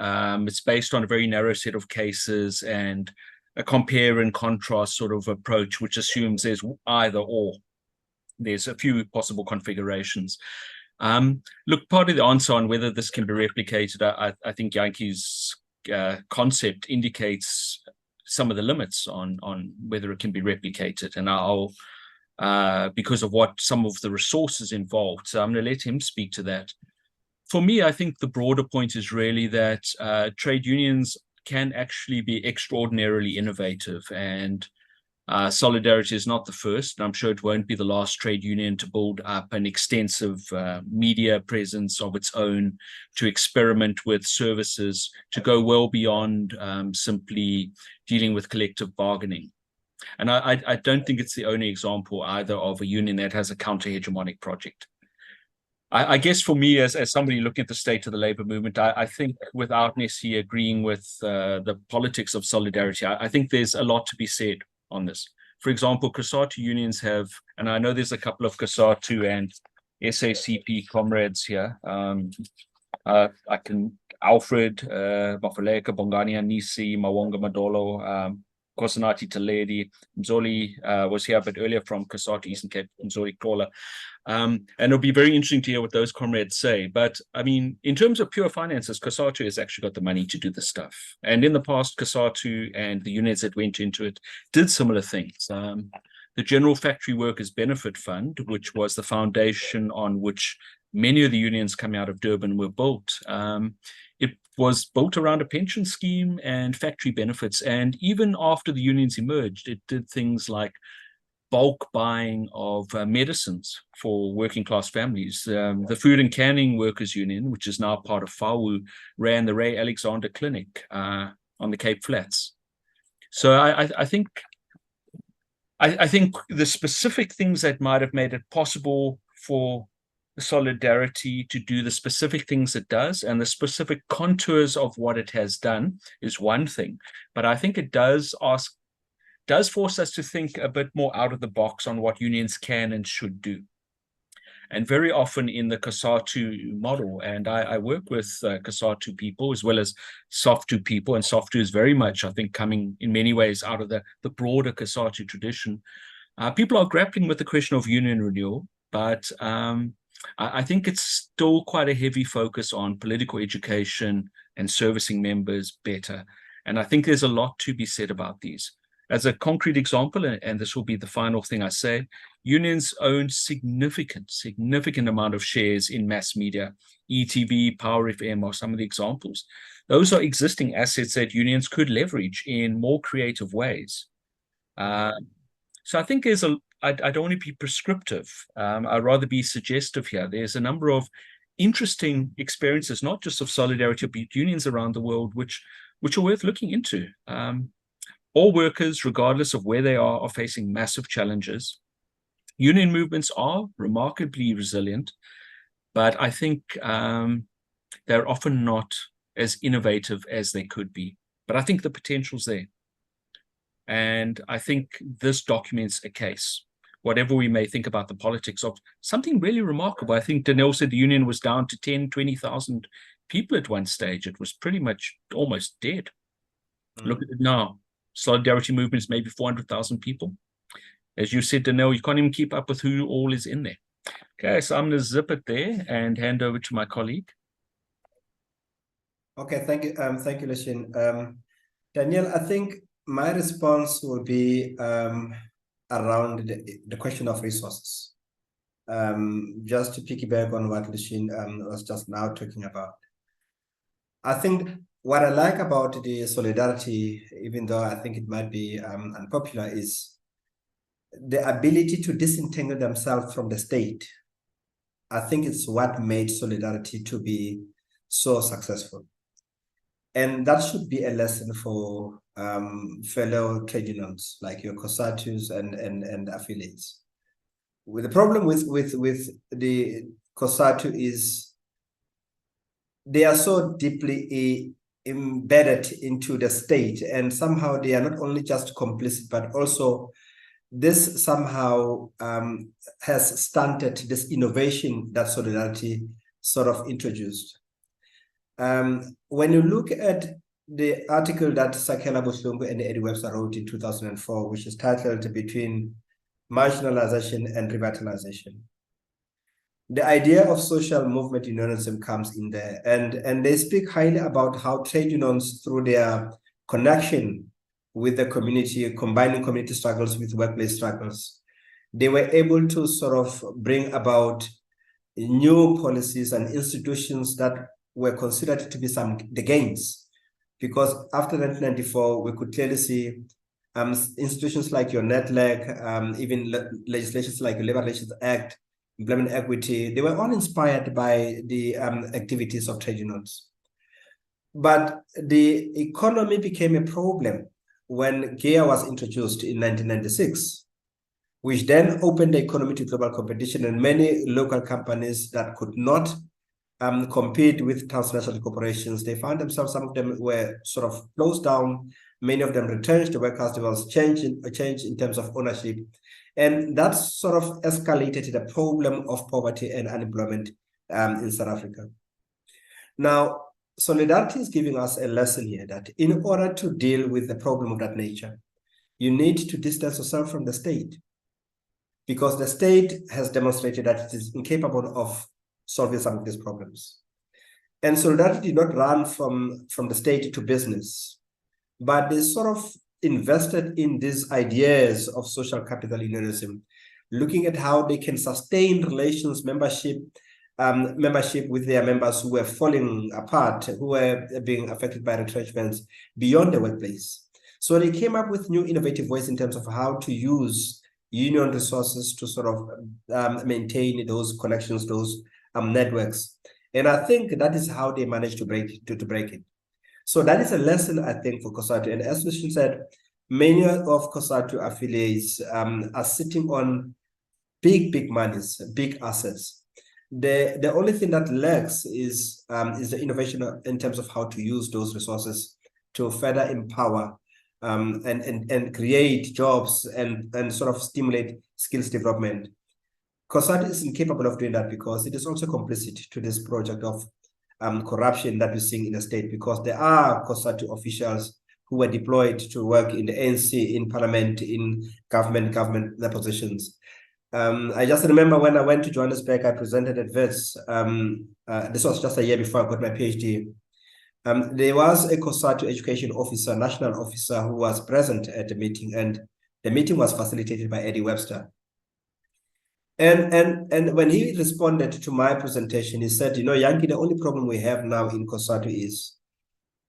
it's based on a very narrow set of cases and a compare and contrast sort of approach, which assumes there's either or. There's a few possible configurations. Look, part of the answer on whether this can be replicated, I think Jantjie's concept indicates some of the limits on whether it can be replicated, and I'll because of what some of the resources involved. So I'm going to let him speak to that. For me, I think the broader point is really that trade unions can actually be extraordinarily innovative, and Solidarity is not the first, and I'm sure it won't be the last trade union to build up an extensive media presence of its own, to experiment with services, to go well beyond simply dealing with collective bargaining. And I don't think it's the only example either of a union that has a counter-hegemonic project. I guess for me, as somebody looking at the state of the labor movement, I think without necessarily agreeing with the politics of solidarity, I think there's a lot to be said on this. For example, COSATU unions have, and I know there's a couple of COSATU and SACP comrades here. I can, Alfred, Mafaleka, Bongania, Nisi, Mawonga Madolo, Kosanati Taledi, Mzoli was here a bit earlier from COSATU Eastern Cape, Mzoli Kola. And it'll be very interesting to hear what those comrades say. But I mean, in terms of pure finances, COSATU has actually got the money to do the stuff. And in the past, COSATU and the units that went into it did similar things. The General Factory Workers Benefit Fund, which was the foundation on which many of the unions coming out of Durban were built. It was built around a pension scheme and factory benefits. And even after the unions emerged, it did things like bulk buying of medicines for working class families. The Food and Canning Workers Union, which is now part of FAWU, ran the Ray Alexander Clinic on the Cape Flats. So I think the specific things that might have made it possible for the solidarity to do the specific things it does, and the specific contours of what it has done is one thing. But I think it does force us to think a bit more out of the box on what unions can and should do. And very often in the COSATU model, and I work with COSATU people as well as SOFTU people, and SOFTU is very much, I think, coming in many ways out of the broader COSATU tradition. People are grappling with the question of union renewal, but I think it's still quite a heavy focus on political education and servicing members better. And I think there's a lot to be said about these. As a concrete example, and this will be the final thing I say, unions own significant amount of shares in mass media. ETV, Power FM are some of the examples. Those are existing assets that unions could leverage in more creative ways. So I think I don't want to be prescriptive. I'd rather be suggestive here. There's a number of interesting experiences, not just of solidarity, but unions around the world, which are worth looking into. All workers, regardless of where they are facing massive challenges. Union movements are remarkably resilient, but I think they're often not as innovative as they could be. But I think the potential's there. And I think this documents a case. Whatever we may think about the politics of something really remarkable. I think Danelle said the union was down to 10, 20,000 people at one stage. It was pretty much almost dead. Look at it now. Solidarity movements, maybe 400,000 people. As you said, Danelle, you can't even keep up with who all is in there. Okay, so I'm going to zip it there and hand over to my colleague. Okay, thank you, Lucien. Danelle, I think my response will be around the question of resources. Just to piggyback on what Lucien was just now talking about. I think what I like about the solidarity, even though I think it might be unpopular, is the ability to disentangle themselves from the state. I think it's what made solidarity to be so successful. And that should be a lesson for fellow trade unions like your COSATUs and affiliates. The problem with the COSATU is they are so deeply embedded into the state, and somehow they are not only just complicit, but also this somehow has stunted this innovation that solidarity sort of introduced. When you look at the article that Sakela Buhlungu and Eddie Webster wrote in 2004, which is titled Between Marginalization and Revitalization, the idea of social movement unionism comes in there, and they speak highly about how trade unions, through their connection with the community, combining community struggles with workplace struggles, they were able to sort of bring about new policies and institutions that were considered to be the gains. Because after 1994, we could clearly see institutions like your NETLEC, even legislations like the Labor Relations Act, Employment Equity, they were all inspired by the activities of trade unions. But the economy became a problem when GEA was introduced in 1996, which then opened the economy to global competition, and many local companies that could not compete with transnational corporations, they found themselves, some of them were sort of closed down, many of them retrenched, the workers, there was a change in terms of ownership. And that sort of escalated the problem of poverty and unemployment in South Africa. Now, solidarity is giving us a lesson here that in order to deal with a problem of that nature, you need to distance yourself from the state, because the state has demonstrated that it is incapable of solving some of these problems. And solidarity did not run from the state to business, but they sort of invested in these ideas of social capital unionism, looking at how they can sustain relations, membership with their members who were falling apart, who were being affected by retrenchments beyond the workplace. So they came up with new innovative ways in terms of how to use union resources to sort of maintain those connections, those networks. And I think that is how they managed to break it. So that is a lesson, I think, for COSATU. And as Lucien said, many of COSATU affiliates are sitting on big monies, big assets. The only thing that lacks is the innovation in terms of how to use those resources to further empower and create jobs and sort of stimulate skills development. COSATU is incapable of doing that because it is also complicit to this project of corruption that we're seeing in the state, because there are COSATU officials who were deployed to work in the ANC, in parliament, in government positions. I just remember when I went to Johannesburg, I presented at Wits. This was just a year before I got my PhD. There was a COSATU education officer, national officer, who was present at the meeting, and the meeting was facilitated by Eddie Webster. And when he responded to my presentation, he said, you know, Jantjie, the only problem we have now in COSATU is,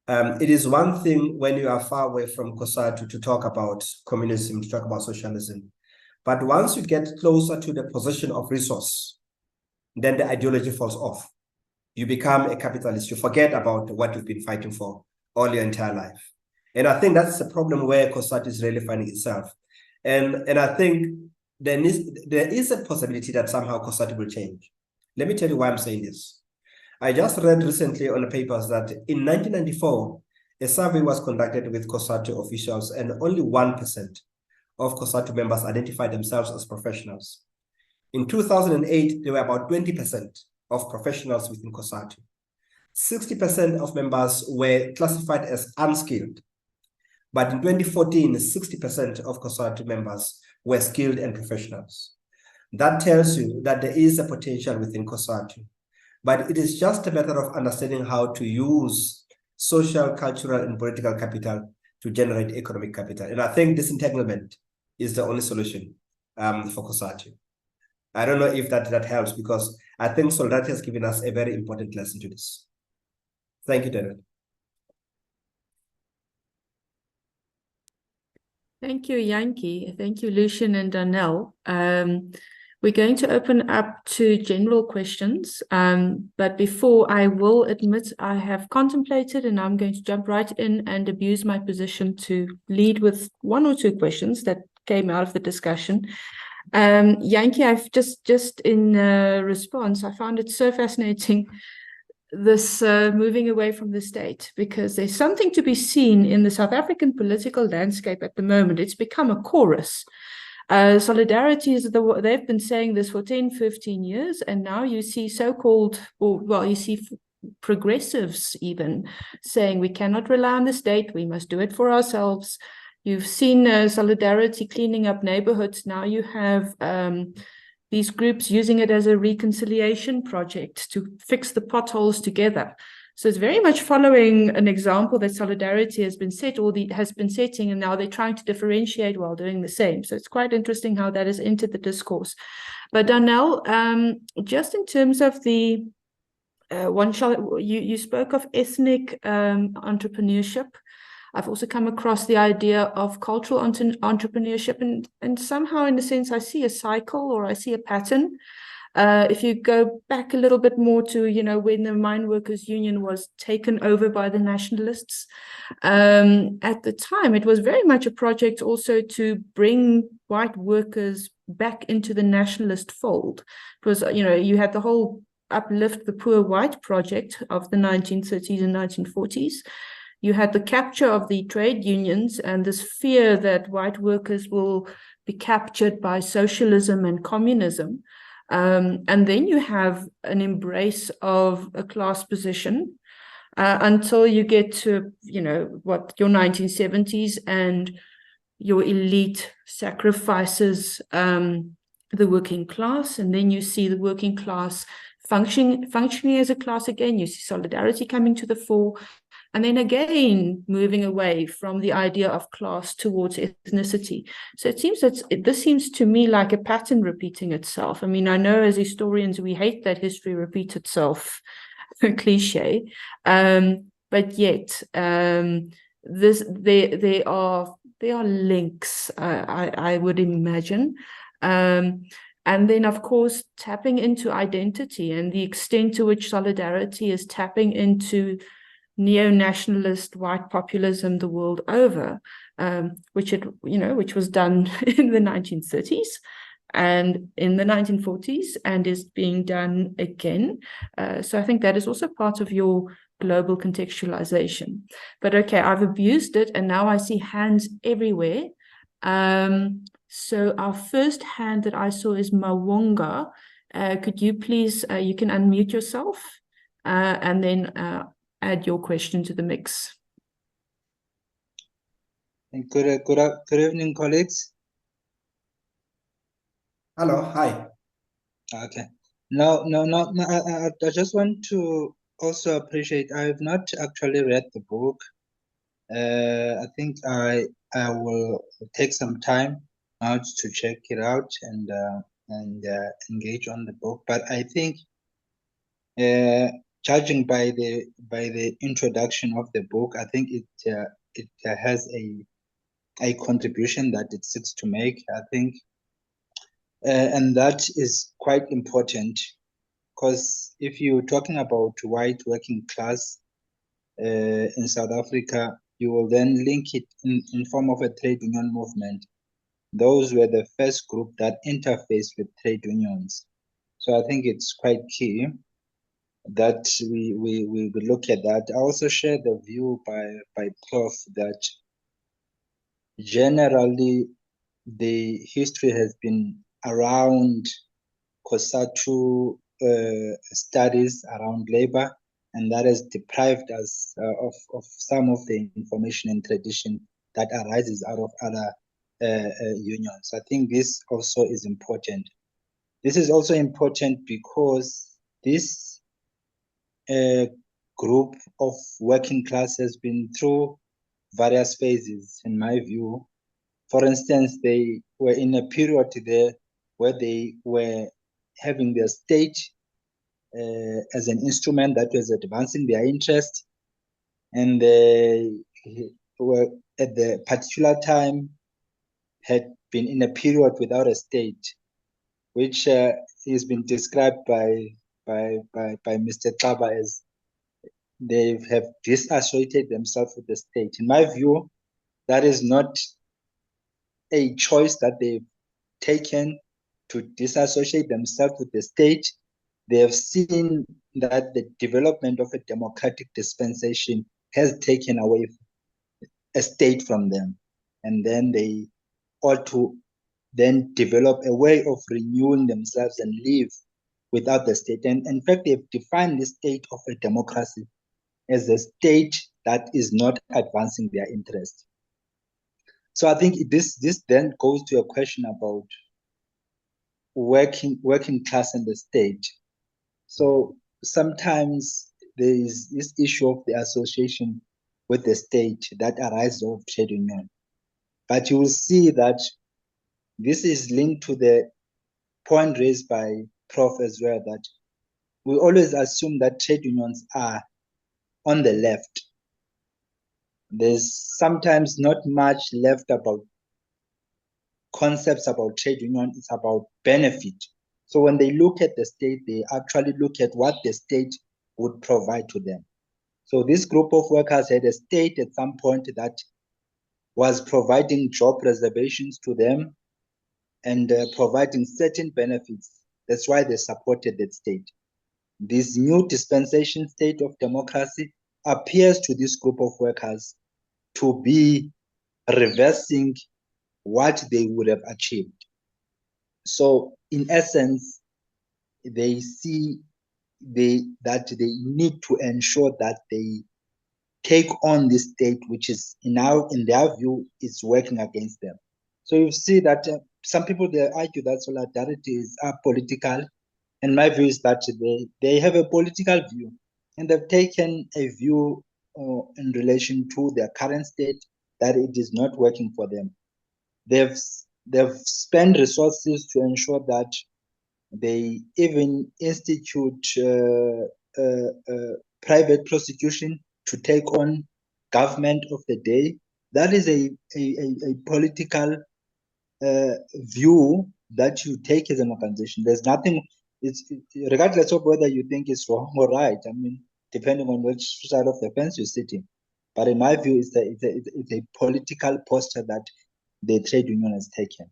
it is one thing when you are far away from COSATU to talk about communism, to talk about socialism. But once you get closer to the position of resource, then the ideology falls off. You become a capitalist. You forget about what you've been fighting for all your entire life. And I think that's the problem where COSATU is really finding itself. And I think there is a possibility that somehow COSATU will change. Let me tell you why I'm saying this. I just read recently on the papers that in 1994, a survey was conducted with COSATU officials, and only 1% of COSATU members identified themselves as professionals. In 2008, there were about 20% of professionals within COSATU. 60% of members were classified as unskilled. But in 2014, 60% of COSATU members were skilled and professionals. That tells you that there is a potential within COSATU, but it is just a matter of understanding how to use social, cultural, and political capital to generate economic capital. And I think disentanglement is the only solution for COSATU. I don't know if that helps, because I think solidarity has given us a very important lesson to this. Thank you, Danelle. Thank you, Jantjie. Thank you, Lucien and Danelle. We're going to open up to general questions, but before, I will admit I have contemplated, and I'm going to jump right in and abuse my position to lead with one or two questions that came out of the discussion. Jantjie, I've just in response, I found it so fascinating, this moving away from the state, because there's something to be seen in the South African political landscape at the moment. It's become a chorus. Solidarity is they've been saying this for 10, 15 years, and now you see so-called, or well, you see progressives even saying we cannot rely on the state, we must do it for ourselves. You've seen solidarity cleaning up neighborhoods. Now you have these groups using it as a reconciliation project to fix the potholes together. So it's very much following an example that solidarity has been set, or has been setting, and now they're trying to differentiate while doing the same. So it's quite interesting how that has entered the discourse. But Danelle, just in terms of the you spoke of ethnic entrepreneurship. I've also come across the idea of cultural entrepreneurship, and somehow, in a sense, I see a cycle, or I see a pattern. If you go back a little bit more to, when the Mine Workers Union was taken over by the nationalists, at the time, it was very much a project also to bring white workers back into the nationalist fold. Because, you had the whole Uplift the Poor White project of the 1930s and 1940s. You had the capture of the trade unions and this fear that white workers will be captured by socialism and communism. And then you have an embrace of a class position until you get to, your 1970s, and your elite sacrifices the working class. And then you see the working class functioning as a class again. You see solidarity coming to the fore. And then again, moving away from the idea of class towards ethnicity. So it seems this seems to me like a pattern repeating itself. I mean, I know as historians, we hate that history repeats itself, a cliche. But yet, there are links, I would imagine. And then, of course, tapping into identity and the extent to which solidarity is tapping into neo-nationalist white populism the world over, which was done in the 1930s and in the 1940s and is being done again. So I think that is also part of your global contextualization. But okay, I've abused it, and now I see hands everywhere. So our first hand that I saw is Mawonga. Could you please, you can unmute yourself and then add your question to the mix. Good evening, colleagues. Hello, hi. Okay. No, I just want to also appreciate, I have not actually read the book. I think I will take some time now to check it out and engage on the book. But I think judging by the introduction of the book, I think it has a contribution that it seeks to make, I think, and that is quite important, because if you're talking about white working class in South Africa, you will then link it in form of a trade union movement. Those were the first group that interfaced with trade unions. So I think it's quite key that we look at that. I also share the view by Prof that generally the history has been around COSATU studies around labor, and that has deprived us of some of the information and tradition that arises out of other unions. I think this also is important. This is also important because this group of working class has been through various phases, in my view. For instance, they were in a period there where they were having their state as an instrument that was advancing their interest, and they were at the particular time had been in a period without a state, which has been described by Mr. Xaba as they have disassociated themselves with the state. In my view, that is not a choice that they've taken to disassociate themselves with the state. They have seen that the development of a democratic dispensation has taken away a state from them. And then they ought to then develop a way of renewing themselves and live without the state. And in fact, they've defined the state of a democracy as a state that is not advancing their interest. So I think this then goes to a question about working class and the state. So sometimes there is this issue of the association with the state that arises out of trade union. But you will see that this is linked to the point raised by Prof as well, that we always assume that trade unions are on the left. There's sometimes not much left about concepts about trade union. It's about benefit So when they look at the state, they actually look at what the state would provide to them. So this group of workers had a state at some point that was providing job reservations to them and providing certain benefits. That's why they supported that state. This new dispensation state of democracy appears to this group of workers to be reversing what they would have achieved. So in essence, they see that they need to ensure that they take on this state, which is in their view is working against them. So you see that some people, they argue that solidarity is apolitical, and my view is that they have a political view, and they've taken a view in relation to their current state that it is not working for them. They've spent resources to ensure that they even institute private prosecution to take on government of the day. That is a political view that you take as an organization. There's nothing, regardless of whether you think it's wrong or right, I mean, depending on which side of the fence you're sitting. But in my view, it's a political posture that the trade union has taken.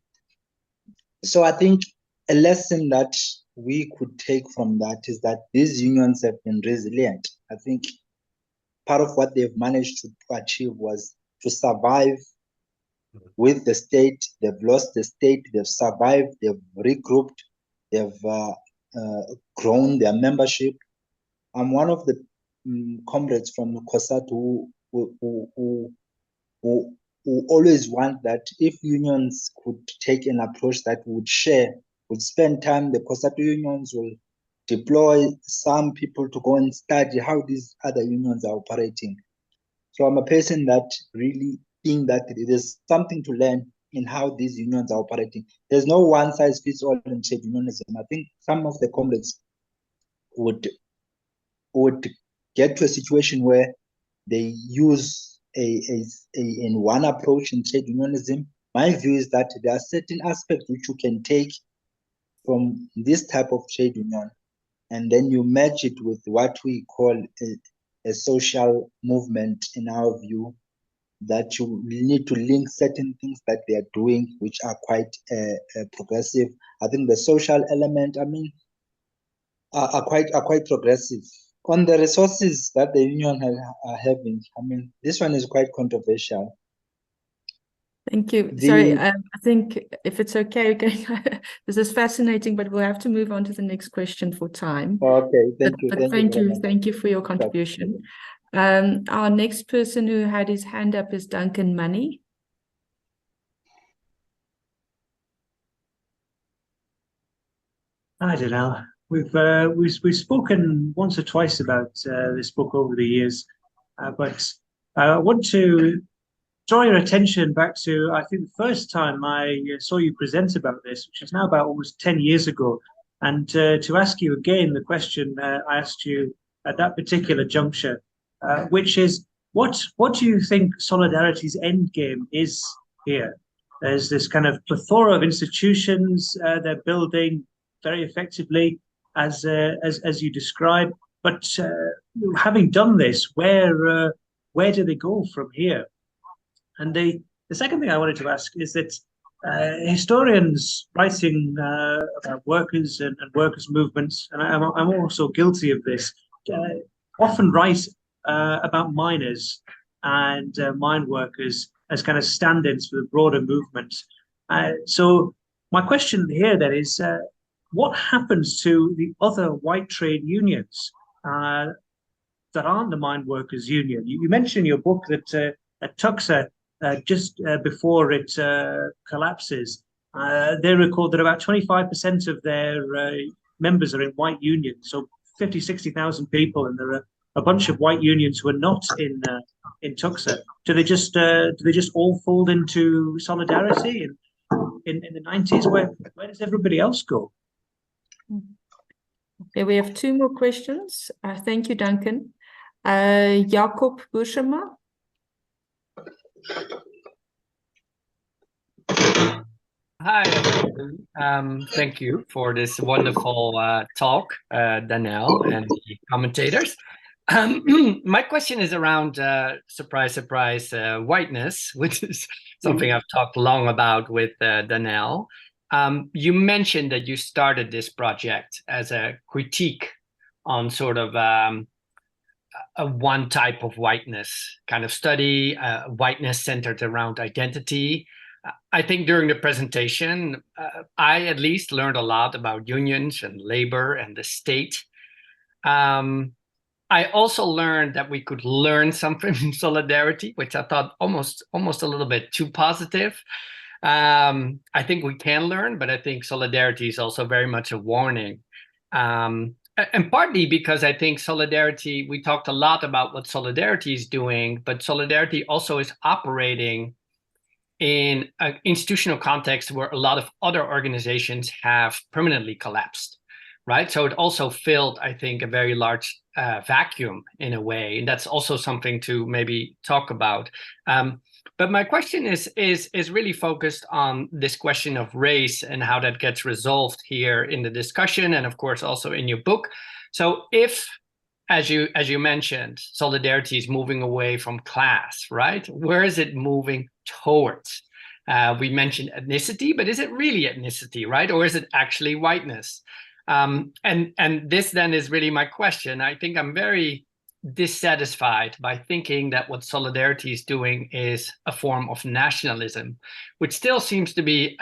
So I think a lesson that we could take from that is that these unions have been resilient. I think part of what they've managed to achieve was to survive with the state. They've lost the state, they've survived, they've regrouped, they've grown their membership. I'm one of the comrades from COSATU who always want that if unions could take an approach that would spend time, the COSATU unions will deploy some people to go and study how these other unions are operating. So I'm a person that really think that there's something to learn in how these unions are operating. There's no one size fits all in trade unionism. I think some of the comrades would get to a situation where they use in one approach in trade unionism. My view is that there are certain aspects which you can take from this type of trade union, and then you match it with what we call a social movement, in our view, that you need to link certain things that they are doing, which are quite progressive. I think the social element, I mean, are quite progressive. On the resources that the union are having, I mean, this one is quite controversial. Thank you. Sorry, I think if it's okay, this is fascinating, but we'll have to move on to the next question for time. Okay, Thank you for your contribution. Our next person who had his hand up is Duncan Money. Hi, Danelle. We've spoken once or twice about this book over the years, but I want to draw your attention back to, I think, the first time I saw you present about this, which is now about almost 10 years ago, and to ask you again the question I asked you at that particular juncture, which is, what do you think Solidarity's end game is here? There's this kind of plethora of institutions they're building very effectively, as you describe, but having done this, where do they go from here? And the second thing I wanted to ask is that historians writing about workers and workers' movements, and I'm also guilty of this, often write about miners and mine workers as kind of stand-ins for the broader movement. So my question here then is, what happens to the other white trade unions that aren't the mine workers' union? You mentioned in your book that at Tuxa, just before it collapses, they record that about 25% of their members are in white unions, so 50, 60,000 people, and there are a bunch of white unions who are not in Tuxa. Do they just all fold into Solidarity? And in the 90s, where does everybody else go? Okay, we have two more questions. Thank you, Duncan. Jakob Bushema. Hi, everyone. Thank you for this wonderful talk, Danelle and the commentators. My question is around, surprise, surprise, whiteness, which is something I've talked long about with Danelle. You mentioned that you started this project as a critique on sort of a one type of whiteness kind of study, whiteness centered around identity. I think during the presentation, I at least learned a lot about unions and labor and the state. I also learned that we could learn something from solidarity, which I thought almost a little bit too positive. I think we can learn, but I think solidarity is also very much a warning. And partly because I think solidarity, we talked a lot about what solidarity is doing, but solidarity also is operating in an institutional context where a lot of other organizations have permanently collapsed, right? So it also filled, I think, a very large vacuum in a way. And that's also something to maybe talk about. But my question is really focused on this question of race and how that gets resolved here in the discussion, and of course also in your book. So if, as you mentioned, solidarity is moving away from class, right? Where is it moving towards? We mentioned ethnicity, but is it really ethnicity, right? Or is it actually whiteness? And this then is really my question. I think I'm very dissatisfied by thinking that what solidarity is doing is a form of nationalism, which still seems to be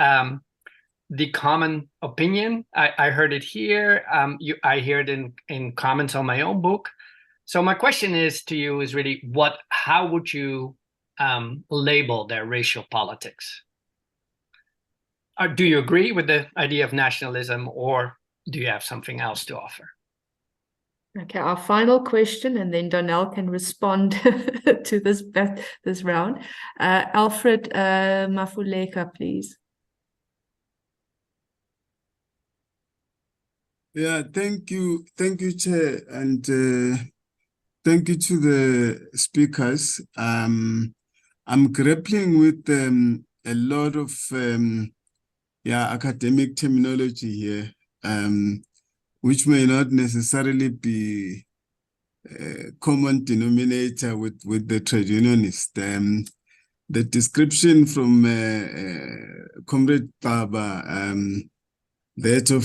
the common opinion. I heard it here. I hear it in comments on my own book. So my question is to you is really how would you label their racial politics? Do you agree with the idea of nationalism, or do you have something else to offer? Okay, our final question, and then Danelle can respond to this round. Alfred Mafuleka, please. Yeah, thank you, Chair, and thank you to the speakers. I'm grappling with a lot of academic terminology here, which may not necessarily be a common denominator with the trade unionist. The description from Comrade Xaba, that of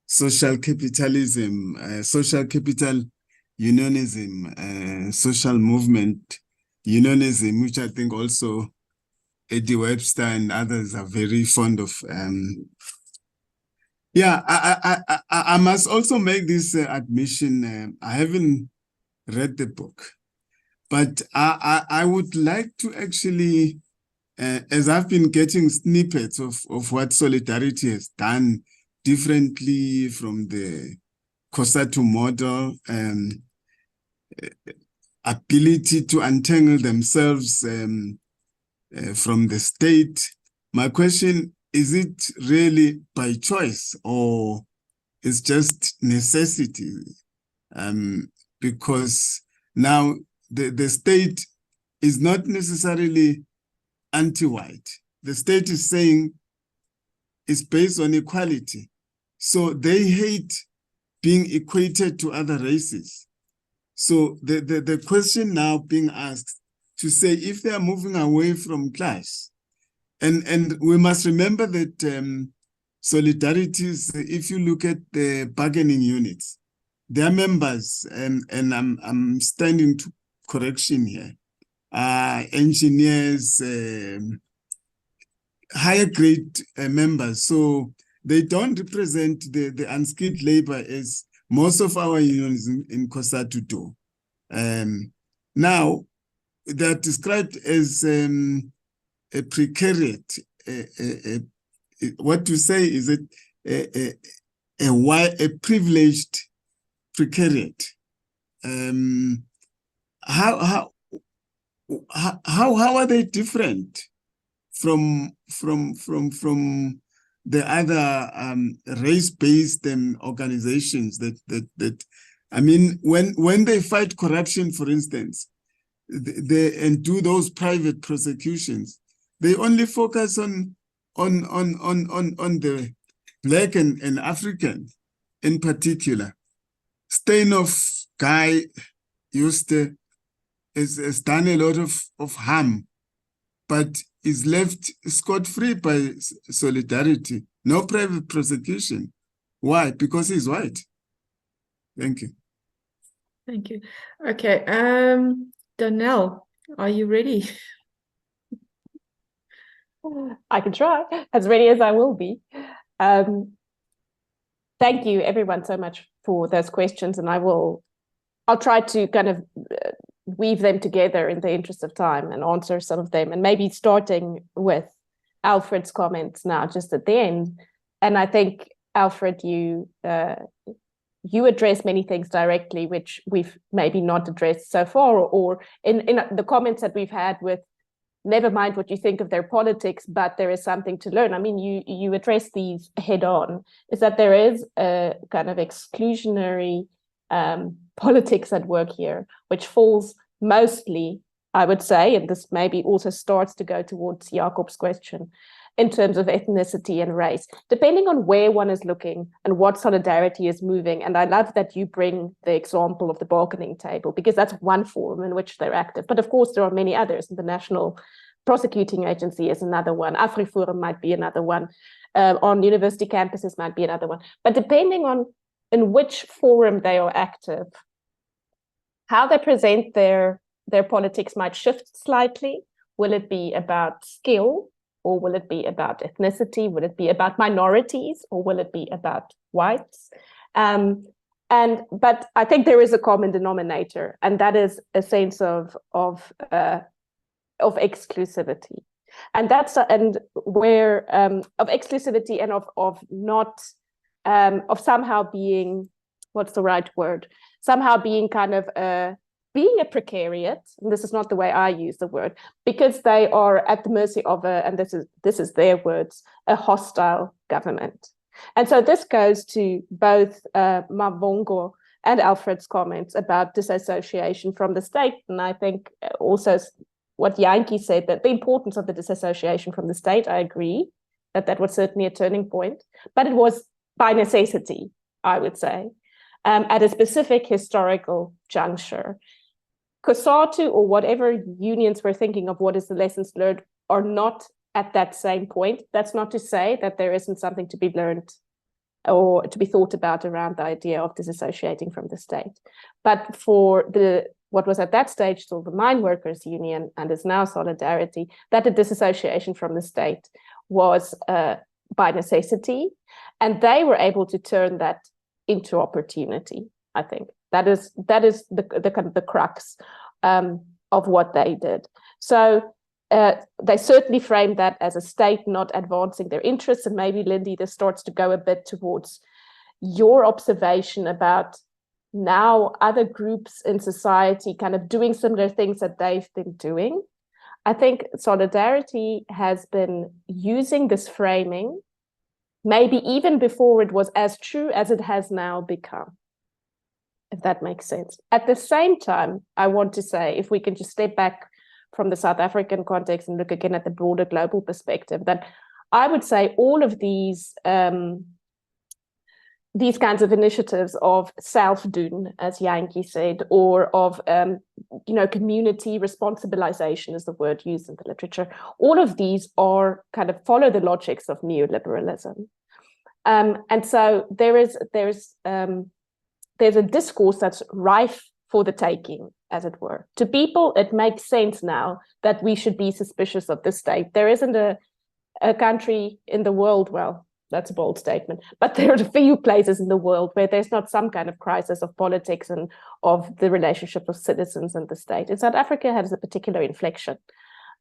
social capitalism, social capital unionism, social movement unionism, which I think also Eddie Webster and others are very fond of. I must also make this admission. I haven't read the book, but I would like to actually, as I've been getting snippets of what Solidarity has done differently from the COSATU model, ability to untangle themselves from the state. My question, is it really by choice, or it's just necessity? Because now the state is not necessarily anti-white. The state is saying it's based on equality. So they hate being equated to other races. So the question now being asked to say if they are moving away from class, and we must remember that solidarities, if you look at the bargaining units, their members, and I'm standing to correction here, engineers, higher grade members. So they don't represent the unskilled labor as most of our unions in COSATU do. Now, they're described as a precariat. What to say is it a privileged precariat. How are they different from the other race-based organizations that I mean, when they fight corruption, for instance, and do those private prosecutions, they only focus on on the Black and African in particular. Steinhoff guy has done a lot of harm, but is left scot-free by solidarity. No private prosecution. Why? Because he's white. Thank you. Thank you. Okay, Danelle, are you ready? I can try, as ready as I will be. Thank you, everyone, so much for those questions, and I'll try to kind of weave them together in the interest of time and answer some of them, and maybe starting with Alfred's comments now, just at the end. And I think, Alfred, you address many things directly, which we've maybe not addressed so far, or in the comments that we've had with, never mind what you think of their politics, but there is something to learn. I mean, you address these head on, is that there is a kind of exclusionary politics at work here, which falls mostly, I would say, and this maybe also starts to go towards Jacob's question, in terms of ethnicity and race, depending on where one is looking and what solidarity is moving. And I love that you bring the example of the bargaining table, because that's one forum in which they're active. But of course, there are many others. The National Prosecuting Agency is another one. AfriForum might be another one. On university campuses might be another one. But depending on in which forum they are active, how they present their politics might shift slightly. Will it be about skill? Or will it be about ethnicity? Will it be about minorities? Or will it be about whites? But I think there is a common denominator, and that is a sense of exclusivity, and that's where of exclusivity and of not of somehow being, what's the right word? Somehow being kind of being a precariat, and this is not the way I use the word, because they are at the mercy of and this is their words, a hostile government. And so this goes to both Mavongo and Alfred's comments about disassociation from the state. And I think also what Jantjie said, that the importance of the disassociation from the state, I agree that was certainly a turning point, but it was by necessity, I would say, at a specific historical juncture. COSATU, or whatever unions were thinking of what is the lessons learned, are not at that same point. That's not to say that there isn't something to be learned or to be thought about around the idea of disassociating from the state. But for what was at that stage still the Mine Workers Union, and is now Solidarity, that the disassociation from the state was by necessity, and they were able to turn that into opportunity. I think that is the kind of the crux of what they did. So they certainly framed that as a state not advancing their interests. And maybe, Lindie, this starts to go a bit towards your observation about now other groups in society kind of doing similar things that they've been doing. I think Solidarity has been using this framing maybe even before it was as true as it has now become, if that makes sense. At the same time, I want to say, if we can just step back from the South African context and look again at the broader global perspective, that I would say all of these kinds of initiatives of self-doen, as Jantjie said, or of community responsibilization is the word used in the literature. All of these are kind of follow the logics of neoliberalism, and so there's a discourse that's rife for the taking, as it were. To people, it makes sense now that we should be suspicious of the state. There isn't a country in the world, well, that's a bold statement, but there are a few places in the world where there's not some kind of crisis of politics and of the relationship of citizens and the state. And South Africa has a particular inflection,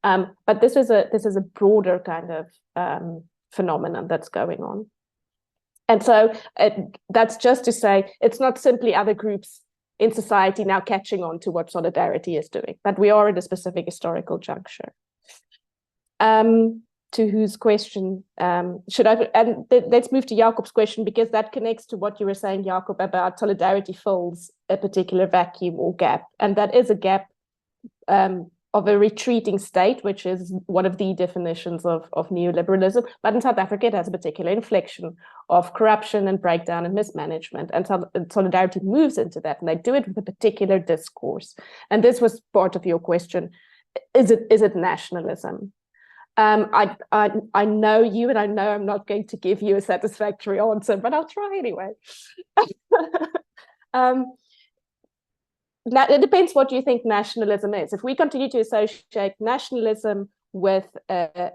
but this is a broader kind of phenomenon that's going on. And so that's just to say, it's not simply other groups in society now catching on to what Solidarity is doing, but we are at a specific historical juncture. To whose question should I? And let's move to Jacob's question, because that connects to what you were saying, Jacob, about Solidarity fills a particular vacuum or gap, and that is a gap a retreating state, which is one of the definitions of neoliberalism. But in South Africa, it has a particular inflection of corruption and breakdown and mismanagement. And Solidarity moves into that, and they do it with a particular discourse. And this was part of your question. Is it nationalism? I know you, and I know I'm not going to give you a satisfactory answer, but I'll try anyway. Now, it depends what you think nationalism is. If we continue to associate nationalism with a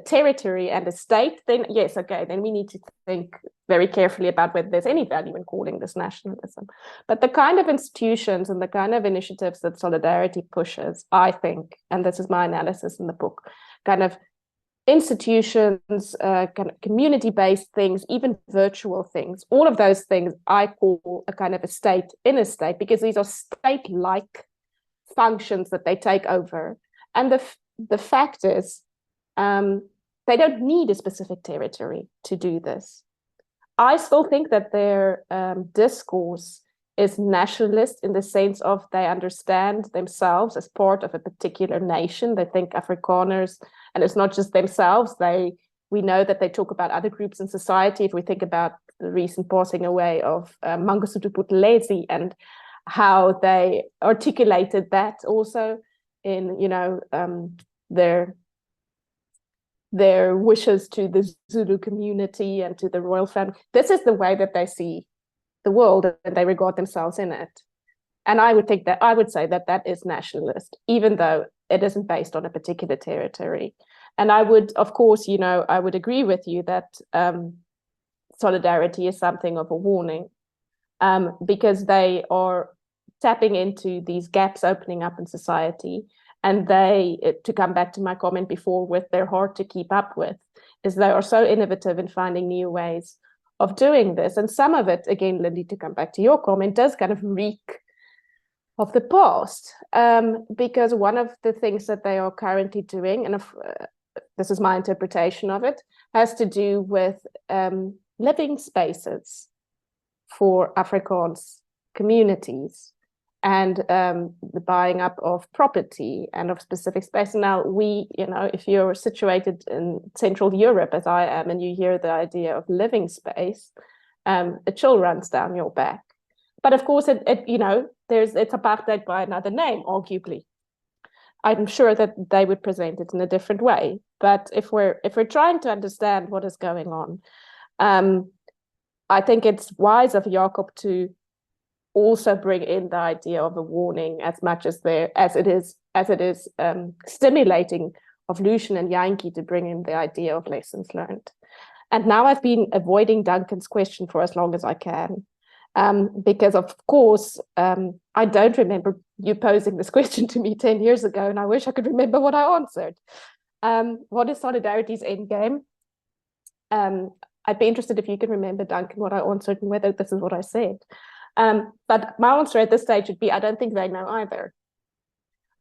territory and a state, then yes, okay, then we need to think very carefully about whether there's any value in calling this nationalism. But the kind of institutions and the kind of initiatives that Solidarity pushes, I think, and this is my analysis in the book, kind of institutions, kind of community-based things, even virtual things, all of those things I call a kind of a state in a state, because these are state-like functions that they take over. And the fact is, they don't need a specific territory to do this. I still think that their discourse is nationalist in the sense of they understand themselves as part of a particular nation. They think Afrikaners, and it's not just themselves. We know that they talk about other groups in society. If we think about the recent passing away of Mangosuthu Buthelezi and how they articulated that also in, you know, their wishes to the Zulu community and to the royal family. This is the way that they see the world, and they regard themselves in it. And I would say that is nationalist, even though it isn't based on a particular territory. And I would, of course, you know, I would agree with you that Solidarity is something of a warning, because they are tapping into these gaps opening up in society. And they, to come back to my comment before, with they're hard to keep up with, is they are so innovative in finding new ways of doing this. And some of it, again, Lindie, to come back to your comment, does kind of reek of the past, because one of the things that they are currently doing, and this is my interpretation of it, has to do with living spaces for Afrikaans communities, and the buying up of property and of specific space. Now, you know, if you're situated in Central Europe, as I am, and you hear the idea of living space, a chill runs down your back. But of course, you know, it's apartheid by another name, arguably. I'm sure that they would present it in a different way. But if we're trying to understand what is going on, I think it's wise of Jacob to also bring in the idea of a warning as much as it is stimulating of Lucien and Jantjie to bring in the idea of lessons learned. And now I've been avoiding Duncan's question for as long as I can, because of course I don't remember you posing this question to me 10 years ago, and I wish I could remember what I answered. What is Solidarity's endgame? I'd be interested if you can remember, Duncan, what I answered and whether this is what I said. But my answer at this stage would be, I don't think they know either.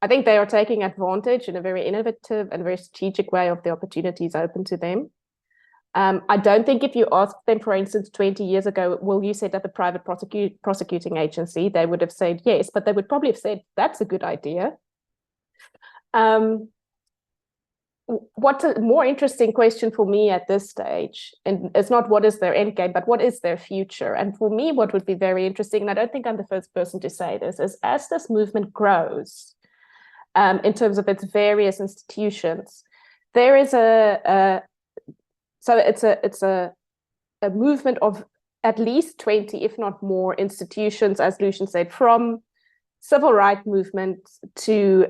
I think they are taking advantage in a very innovative and very strategic way of the opportunities open to them. I don't think if you asked them, for instance, 20 years ago, will you set up a private prosecuting agency, they would have said yes, but they would probably have said, that's a good idea. What's a more interesting question for me at this stage, and it's not what is their end game, but what is their future? And for me, what would be very interesting, and I don't think I'm the first person to say this, is as this movement grows, in terms of its various institutions, there is it's a movement of at least 20, if not more, institutions, as Lucien said, from civil rights movement to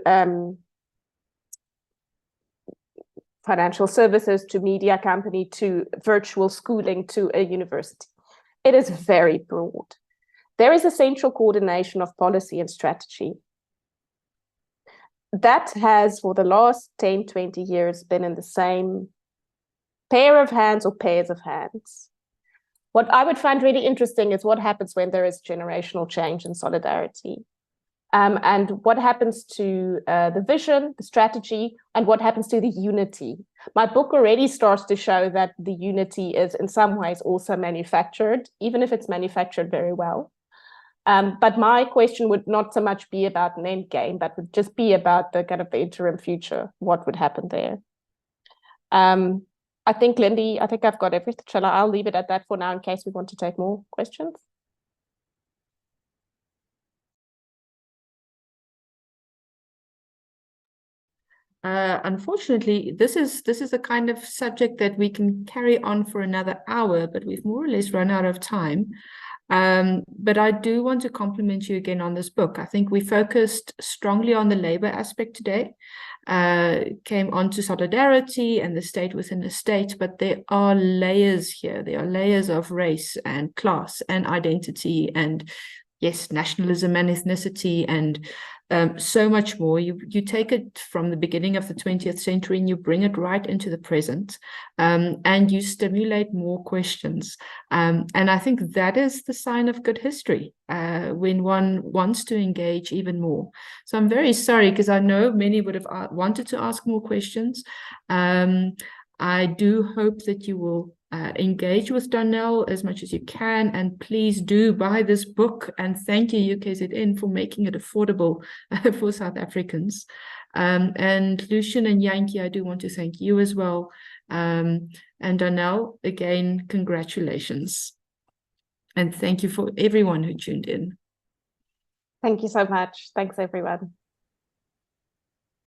financial services, to media company, to virtual schooling, to a university. It is very broad. There is a central coordination of policy and strategy that has, for the last 10, 20 years, been in the same pair of hands or pairs of hands. What I would find really interesting is what happens when there is generational change in Solidarity. And what happens to the vision, the strategy, and what happens to the unity. My book already starts to show that the unity is in some ways also manufactured, even if it's manufactured very well. But my question would not so much be about an end game, but would just be about the kind of the interim future, what would happen there. I think, Lindie, I think I've got everything. I'll leave it at that for now in case we want to take more questions. Unfortunately, this is a kind of subject that we can carry on for another hour, but we've more or less run out of time. But I do want to compliment you again on this book. I think we focused strongly on the labor aspect today, came on to solidarity and the state within the state, but there are layers here. There are layers of race and class and identity and, yes, nationalism and ethnicity and so much more. You take it from the beginning of the 20th century and you bring it right into the present, and you stimulate more questions. And I think that is the sign of good history, when one wants to engage even more. So I'm very sorry, because I know many would have wanted to ask more questions. I do hope that you will engage with Danelle as much as you can, and please do buy this book, and thank you UKZN for making it affordable for South Africans. And Lucien and Jantjie, I do want to thank you as well. And Danelle, again, congratulations. And thank you for everyone who tuned in. Thank you so much. Thanks, everyone.